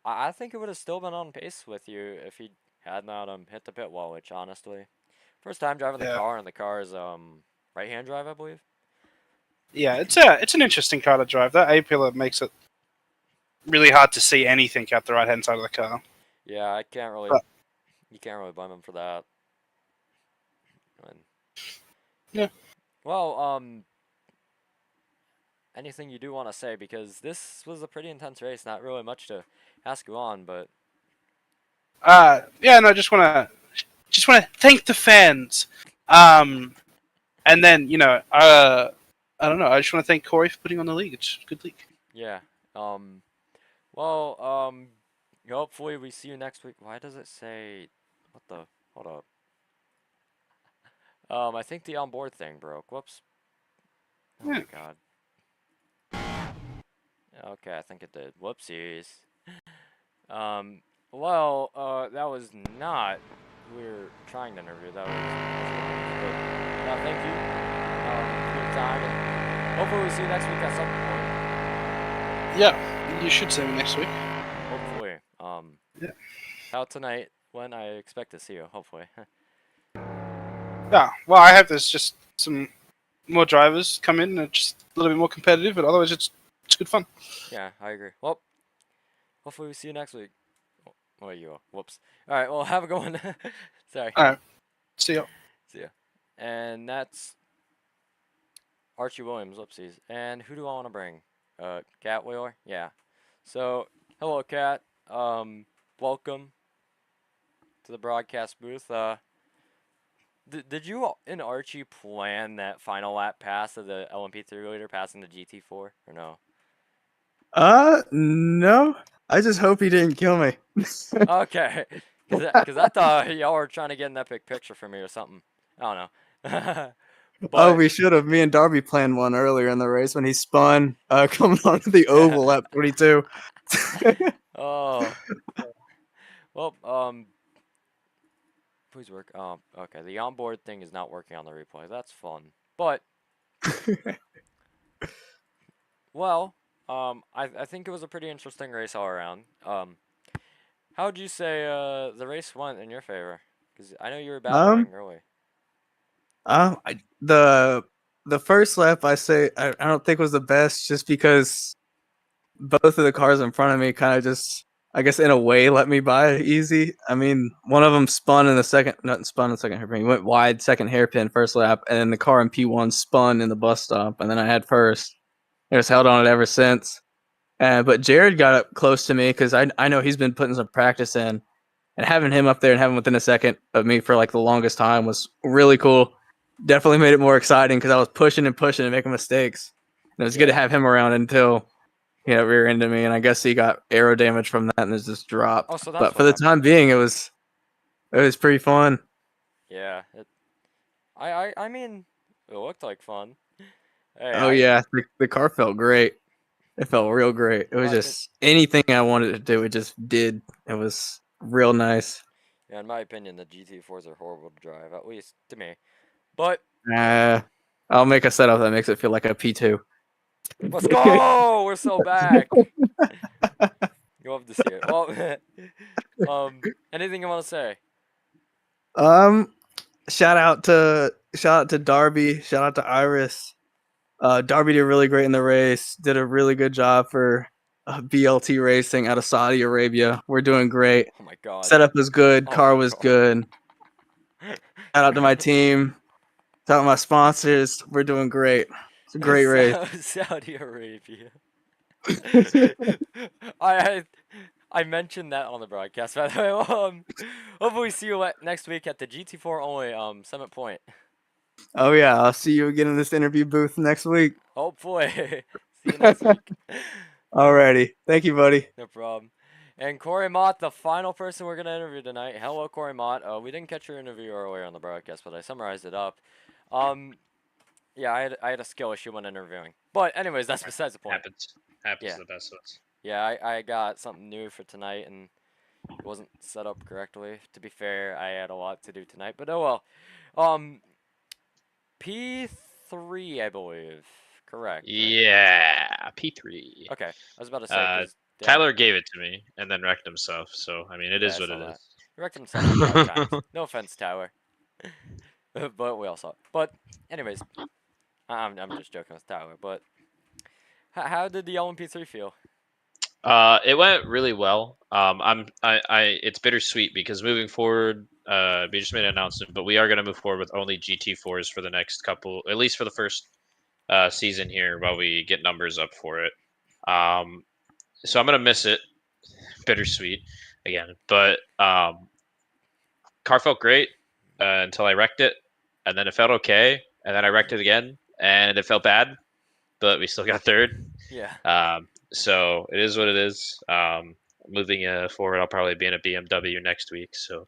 I think it would have still been on pace with you if he had not hit the pit wall, which honestly, first time driving the car, and the car is right-hand drive, I believe. Yeah, it's an interesting car to drive. That A-pillar makes it really hard to see anything out the right-hand side of the car. Yeah, you can't really blame him for that. Yeah. Well, anything you do want to say, because this was a pretty intense race. Not really much to ask you on, but yeah, no, just wanna thank the fans. And then I don't know. I just want to thank Corey for putting on the league. It's a good league. Yeah. Well, hopefully we see you next week. Why does it say? What the? Hold up. I think the onboard thing broke. Whoops. Oh my god. Okay, I think it did. Whoopsies. Well, that was not who we were trying to interview. That was but, thank you for your time, and hopefully we'll see you next week at some point. Yeah, you should see me next week. Hopefully. Yeah. How tonight when I expect to see you, hopefully. Yeah, well, I hope there's just some more drivers come in and it's just a little bit more competitive, but otherwise it's good fun. Yeah, I agree. Well, hopefully we see you next week. Oh, you are. Whoops. All right, well, have a good one. Sorry. All right. See ya. See ya. And that's Archie Williams. Whoopsies. And who do I want to bring? Cat Wheeler? Yeah. So, hello, Cat. Welcome to the broadcast booth. Did you and Archie plan that final lap pass of the LMP3 leader passing the GT4 or no? No. I just hope he didn't kill me. Okay, because I thought y'all were trying to get an epic picture for me or something. I don't know. Oh, we should have. Me and Darby planned one earlier in the race when he spun coming onto the oval at 22. Oh. Well, please work. Okay, the onboard thing is not working on the replay. That's fun. But, well, I think it was a pretty interesting race all around. How would you say the race went in your favor? Because I know you were battling early. The first lap I don't think was the best, just because both of the cars in front of me kind of just, I guess in a way, let me by easy. I mean, one of them spun in the second hairpin. He went wide second hairpin first lap, and then the car in P1 spun in the bus stop, and then I had first. I just held on it ever since. But Jared got up close to me because I know he's been putting some practice in, and having him up there and having him within a second of me for like the longest time was really cool. Definitely made it more exciting because I was pushing and making mistakes. And it was good to have him around until he rear-ended me, and I guess he got aero damage from that and it's just dropped. Oh, so that's but for the time being, it was pretty fun. Yeah, I mean, it looked like fun. Hey, yeah, the car felt great. It felt real great. It was just anything I wanted to do, it just did. It was real nice. Yeah, in my opinion, the GT4s are horrible to drive, at least to me. But I'll make a setup that makes it feel like a P2. Let's go! We're so back. You love to see it. Well, anything you want to say? Shout out to Darby. Shout out to Iris. Darby did really great in the race. Did a really good job for BLT Racing out of Saudi Arabia. We're doing great. Oh my god. Setup was good. Oh Car my was God. good. Shout out to my team. Shout out to my sponsors. We're doing great. It's a great race. Saudi Arabia. I mentioned that on the broadcast, by the way. Hopefully we see you next week at the GT4 only Summit Point. Oh yeah, I'll see you again in this interview booth next week. Hopefully. See you next week. Alrighty. Thank you, buddy. No problem. And Corey Mott, the final person we're going to interview tonight. Hello, Corey Mott. We didn't catch your interview earlier on the broadcast, but I summarized it up. Yeah, I had a skill issue when interviewing. But anyways, that's besides the point. Happens Yeah. the best of us. Yeah, I got something new for tonight, and it wasn't set up correctly. To be fair, I had a lot to do tonight, but oh well. P3, I believe. Correct. Right? Yeah, P3. Okay, I was about to say. 'Cause Tyler gave it to me and then wrecked himself. So I mean, it is I what saw it that. is. He wrecked himself 5 times. No offense, Tyler. But we all saw it. But anyways, I'm just joking with Tyler. But how did the LMP3 feel? It went really well. It's bittersweet because moving forward, we just made an announcement, but we are going to move forward with only GT4s for the next couple, at least for the first season here, while we get numbers up for it. So I'm going to miss it. Bittersweet again, but car felt great until I wrecked it, and then it felt okay, and then I wrecked it again, and it felt bad, but we still got third. Yeah. So it is what it is. Moving forward, I'll probably be in a BMW next week, so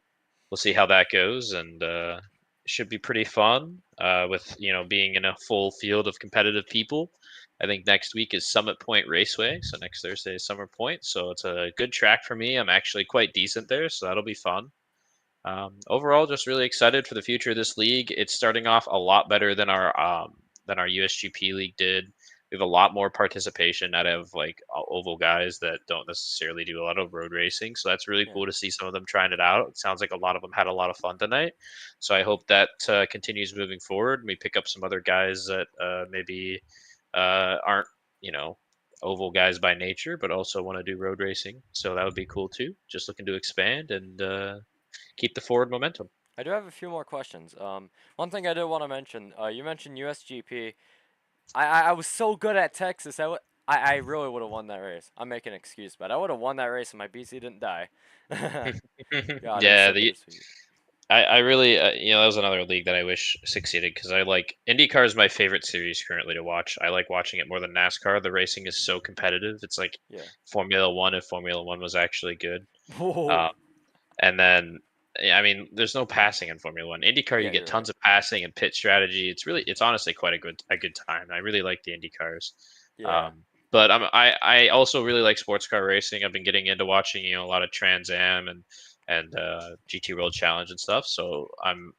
we'll see how that goes, and it should be pretty fun. With being in a full field of competitive people. I think next week is Summit Point Raceway, so next Thursday is Summer Point, so it's a good track for me. I'm actually quite decent there, so that'll be fun. Overall, just really excited for the future of this league. It's starting off a lot better than our USGP league did. We have a lot more participation out of like oval guys that don't necessarily do a lot of road racing. So that's really cool to see some of them trying it out. It sounds like a lot of them had a lot of fun tonight. So I hope that continues moving forward. We pick up some other guys that maybe aren't, oval guys by nature, but also want to do road racing. So that would be cool too. Just looking to expand and keep the forward momentum. I do have a few more questions. One thing I did want to mention, you mentioned USGP. I was so good at Texas. I really would have won that race. I'm making an excuse, but I would have won that race if my BC didn't die. God, yeah, so I really, that was another league that I wish succeeded because I like IndyCar is my favorite series currently to watch. I like watching it more than NASCAR. The racing is so competitive. It's like Formula One if Formula One was actually good. And then, I mean, there's no passing in Formula One. IndyCar, you get tons of passing and pit strategy. It's honestly quite a good time. I really like the IndyCars. Yeah. But I also really like sports car racing. I've been getting into watching a lot of Trans Am and GT World Challenge and stuff. So I'm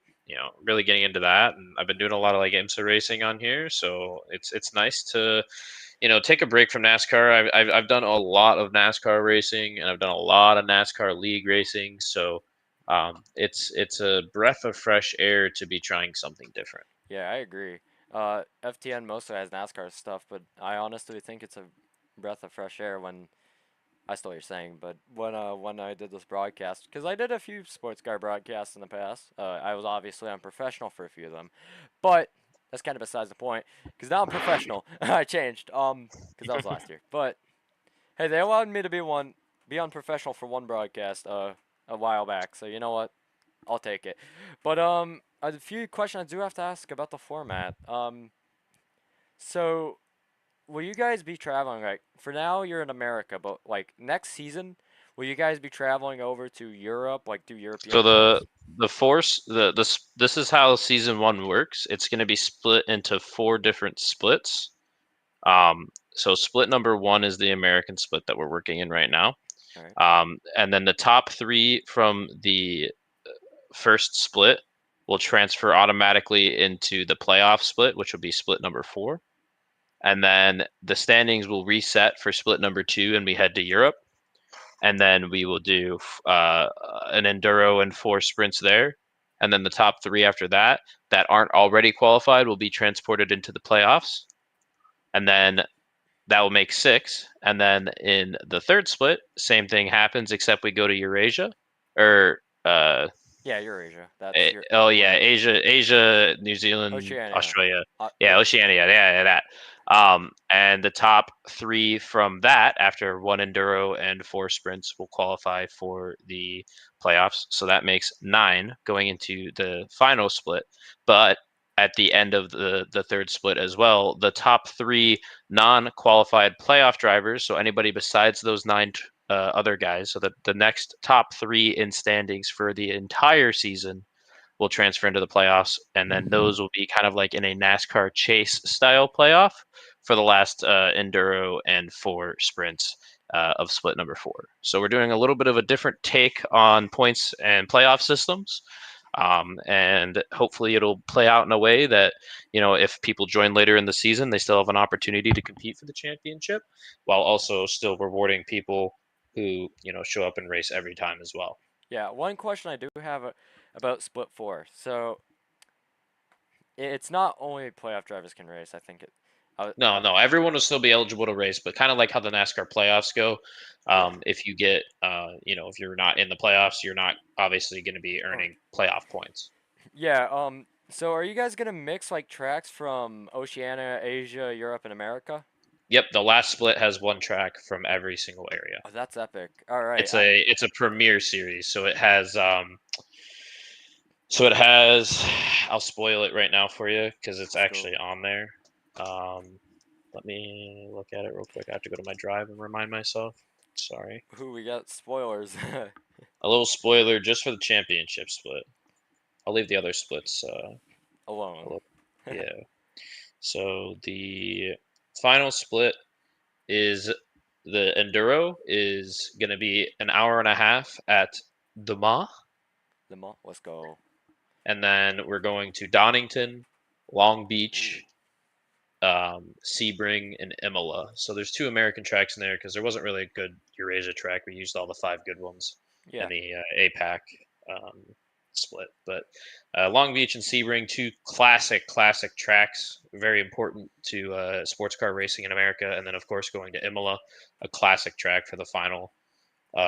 really getting into that, and I've been doing a lot of like IMSA racing on here. So it's nice to take a break from NASCAR. I've done a lot of NASCAR racing, and I've done a lot of NASCAR league racing. So it's a breath of fresh air to be trying something different. Yeah, I agree. FTN mostly has NASCAR stuff, but I honestly think it's a breath of fresh air when I still what you're saying, but when I did this broadcast, because I did a few sports car broadcasts in the past, I was obviously unprofessional for a few of them, but that's kind of besides the point, because now I'm professional. I changed, because that was last year. But hey, they allowed me to be unprofessional for one broadcast a while back, so you know what, I'll take it. But a few questions I do have to ask about the format. So will you guys be traveling, like, for now you're in America, but like next season, will you guys be traveling over to Europe, like do European So trips? this is how season 1 works. It's going to be split into 4 different splits. So split number 1 is the American split that we're working in right now. And then the top 3 from the first split will transfer automatically into the playoff split, which will be split number 4. And then the standings will reset for split number 2, and we head to Europe. and then we will do an enduro and 4 sprints there, and then the top 3 after that aren't already qualified will be transported into the playoffs, and then that will make 6. And then in the third split, same thing happens, except we go to Eurasia, or yeah, Eurasia. That's Asia, New Zealand, Oceania. Australia. Oceania. Yeah, that. And the top 3 from that, after 1 enduro and 4 sprints, will qualify for the playoffs. So that makes 9 going into the final split. But at the end of the third split as well, the top 3 non-qualified playoff drivers, so anybody besides those 9 other guys, so the next top 3 in standings for the entire season will transfer into the playoffs, and then those will be kind of like in a NASCAR chase style playoff for the last enduro and 4 sprints of split number 4. So we're doing a little bit of a different take on points and playoff systems. And hopefully it'll play out in a way that, if people join later in the season, they still have an opportunity to compete for the championship, while also still rewarding people who, show up and race every time as well. Yeah, one question I do have about Split 4. So it's not only playoff drivers can race. I think No, everyone will still be eligible to race, but kind of like how the NASCAR playoffs go. If you get, if you're not in the playoffs, you're not obviously going to be earning playoff points. Yeah. So are you guys gonna mix like tracks from Oceania, Asia, Europe, and America? Yep, the last split has 1 track from every single area. Oh, that's epic. All right. It's a premier series, so it has I'll spoil it right now for you because it's actually on there. Let me look at it real quick. I have to go to my drive and remind myself. Sorry. Who we got spoilers? A little spoiler just for the championship split. I'll leave the other splits alone. Yeah. So the final split is the enduro is going to be an hour and a half at Le Mans. Let's go. And then we're going to Donington, Long Beach, Sebring, and Imola. So there's 2 American tracks in there because there wasn't really a good Eurasia track. We used all the 5 good ones in the APAC split. But Long Beach and Sebring, 2 classic tracks, very important to sports car racing in America. And then, of course, going to Imola, a classic track for the final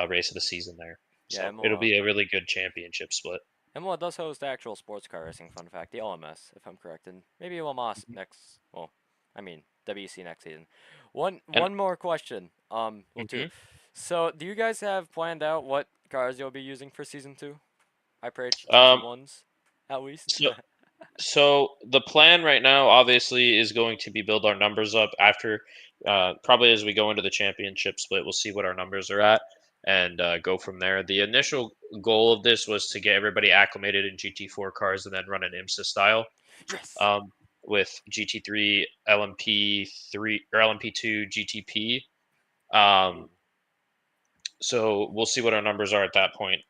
race of the season there. So Imola, it'll be a really good championship split. Imola does host actual sports car racing, fun fact, the LMS, if I'm correct, and maybe LMS next, WEC next season. One more question, two. So, do you guys have planned out what cars you'll be using for Season 2? HyperH GT1s, at least? So the plan right now, obviously, is going to be build our numbers up after, probably as we go into the championship split, we'll see what our numbers are at and go from there. The initial goal of this was to get everybody acclimated in GT4 cars and then run an IMSA style. Yes. With GT3, LMP3 or LMP2, GTP. So we'll see what our numbers are at that point.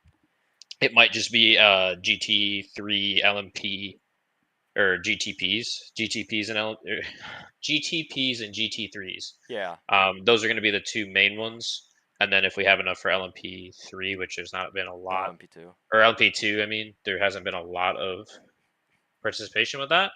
It might just be GT3 LMP or GTPs and GT3s. Yeah. Those are going to be the 2 main ones. And then if we have enough for LMP3, which there's not been a lot, or LMP2, I mean, there hasn't been a lot of participation with that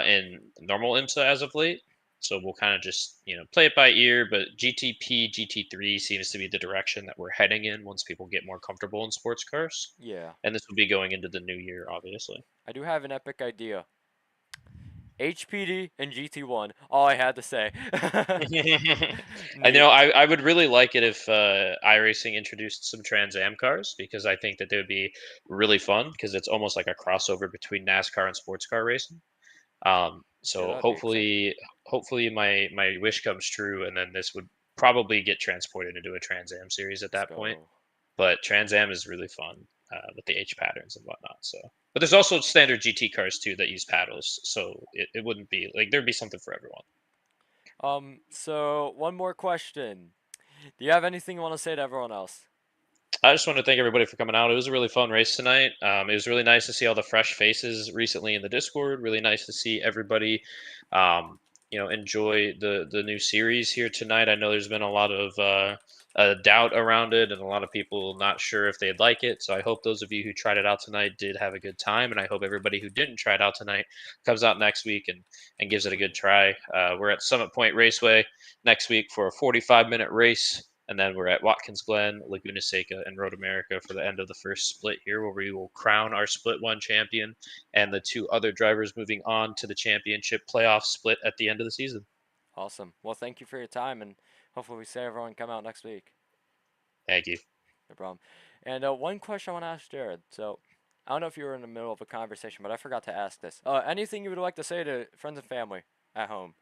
in normal IMSA as of late. So we'll kind of just, play it by ear, but GTP, GT3 seems to be the direction that we're heading in once people get more comfortable in sports cars. Yeah. And this will be going into the new year, obviously. I do have an epic idea. HPD and GT1, all I had to say. I know, I would really like it if iRacing introduced some Trans Am cars, because I think that they would be really fun, because it's almost like a crossover between NASCAR and sports car racing. So hopefully my wish comes true, and then this would probably get transported into a Trans Am series at that point. But Trans Am is really fun with the H patterns and whatnot. So, but there's also standard GT cars too that use paddles, so it wouldn't be like there'd be something for everyone. So one more question. Do you have anything you want to say to everyone else? I just want to thank everybody for coming out. It was a really fun race tonight. It was really nice to see all the fresh faces recently in the Discord. Really nice to see everybody, enjoy the new series here tonight. I know there's been a lot of a doubt around it and a lot of people not sure if they'd like it. So I hope those of you who tried it out tonight did have a good time, and I hope everybody who didn't try it out tonight comes out next week and gives it a good try. We're at Summit Point Raceway next week for a 45-minute race, and then we're at Watkins Glen, Laguna Seca, and Road America for the end of the first split here, where we will crown our Split 1 champion and the 2 other drivers moving on to the championship playoff split at the end of the season. Awesome. Well, thank you for your time, and hopefully we see everyone come out next week. Thank you. No problem. And one question I want to ask Jared. So, I don't know if you were in the middle of a conversation, but I forgot to ask this. Anything you would like to say to friends and family at home?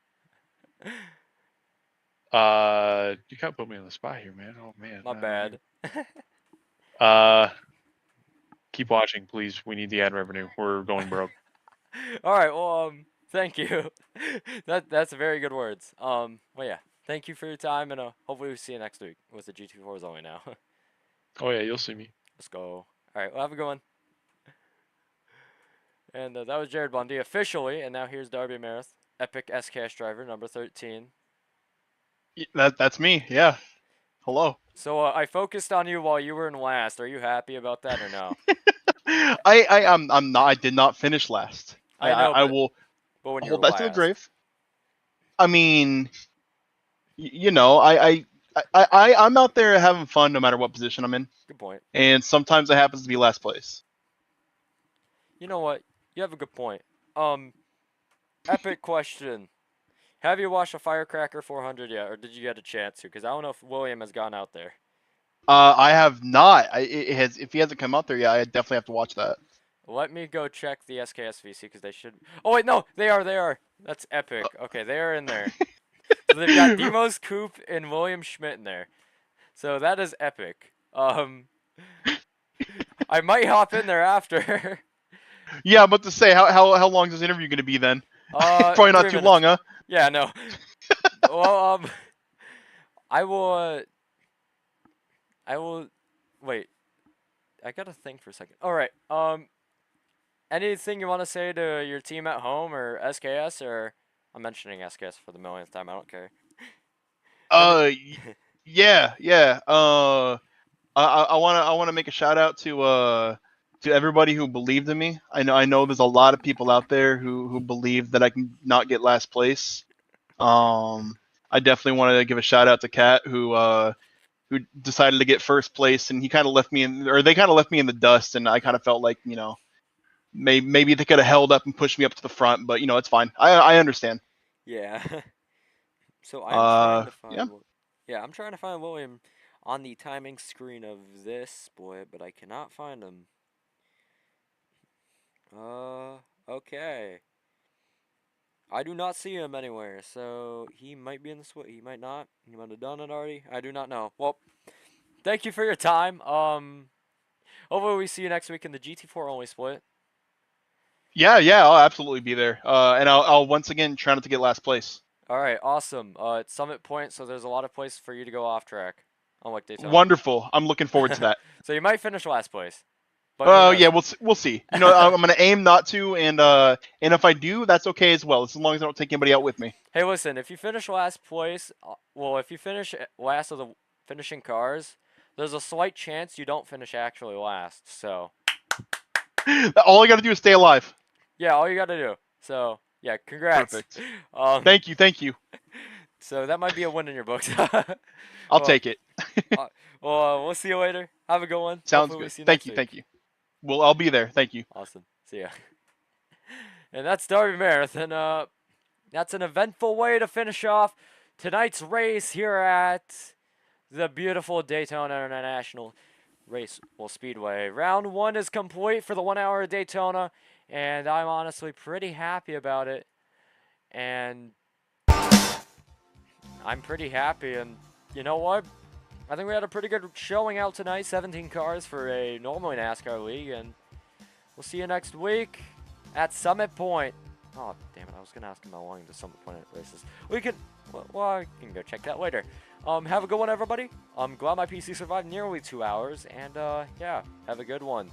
You can't put me on the spot here, man. Oh man. My bad. Keep watching, please. We need the ad revenue. We're going broke. All right. Well, thank you. That's very good words. Well, yeah. Thank you for your time, and hopefully we see you next week with the GT4s only now. Oh yeah, you'll see me. Let's go. All right. Well, have a good one. And that was Jared Bundy officially, and now here's Darby Meredith, Epic S-Cash driver, number 13. That's me. Yeah. Hello. So I focused on you while you were in last. Are you happy about that or no? I'm not. I did not finish last. I know. I will hold that to the grave. I mean, you know, I'm out there having fun no matter what position I'm in. Good point. And sometimes it happens to be last place. You know what? You have a good point. Epic question. Have you watched a Firecracker 400 yet, or did you get a chance to? Because I don't know if William has gone out there. I have not. If he hasn't come out there yet, I definitely have to watch that. Let me go check the SKSVC because they should. Oh wait, no, they are. They are. That's epic. Okay, they are in there. So they've got Demos, Coop, and William Schmidt in there. So that is epic. I might hop in there after. Yeah, I'm about to say, how long is this interview going to be then? Probably not too long, huh? Yeah, no. Well, I will. Wait. I gotta think for a second. All right. Anything you want to say to your team at home or SKS, or I'm mentioning SKS for the millionth time. I don't care. Yeah. I wanna make a shout out to everybody who believed in me. I know there's a lot of people out there who believe that I can not get last place. I definitely wanted to give a shout out to Kat who decided to get first place, and he kind of left me in, or they kind of left me in the dust, and I kind of felt like, you know, maybe they could have held up and pushed me up to the front, but you know, it's fine. I understand. Yeah. So I'm trying to find. Yeah. I'm trying to find William on the timing screen of this split, but I cannot find him. Okay. I do not see him anywhere, so he might be in the split. He might not. He might have done it already. I do not know. Well, thank you for your time. Hopefully we see you next week in the GT4 only split. Yeah, I'll absolutely be there. And I'll once again try not to get last place. All right, awesome. It's Summit Point, so there's a lot of places for you to go off track. Unlike Daytona. Wonderful. I'm looking forward to that. So you might finish last place. Oh yeah, we'll see. You know, I'm gonna aim not to, and if I do, that's okay as well, as long as I don't take anybody out with me. Hey, listen, if you finish last place, if you finish last of the finishing cars, there's a slight chance you don't finish actually last. So all I got to do is stay alive. Yeah, all you got to do. So yeah, congrats. Perfect. Thank you. So that might be a win in your books. I'll take it. We'll see you later. Have a good one. Sounds good. Thank you. Well, I'll be there. Thank you. Awesome. See ya. And that's Darby Meredith, and that's an eventful way to finish off tonight's race here at the beautiful Daytona International Speedway. Round 1 is complete for the 1 hour of Daytona, and I'm honestly pretty happy about it. And I'm pretty happy, and you know what? I think we had a pretty good showing out tonight. 17 cars for a normally NASCAR league, and we'll see you next week at Summit Point. Oh, damn it. I was going to ask him how long the Summit Point races. I can go check that later. Have a good one, everybody. I'm glad my PC survived nearly 2 hours, and yeah, have a good one.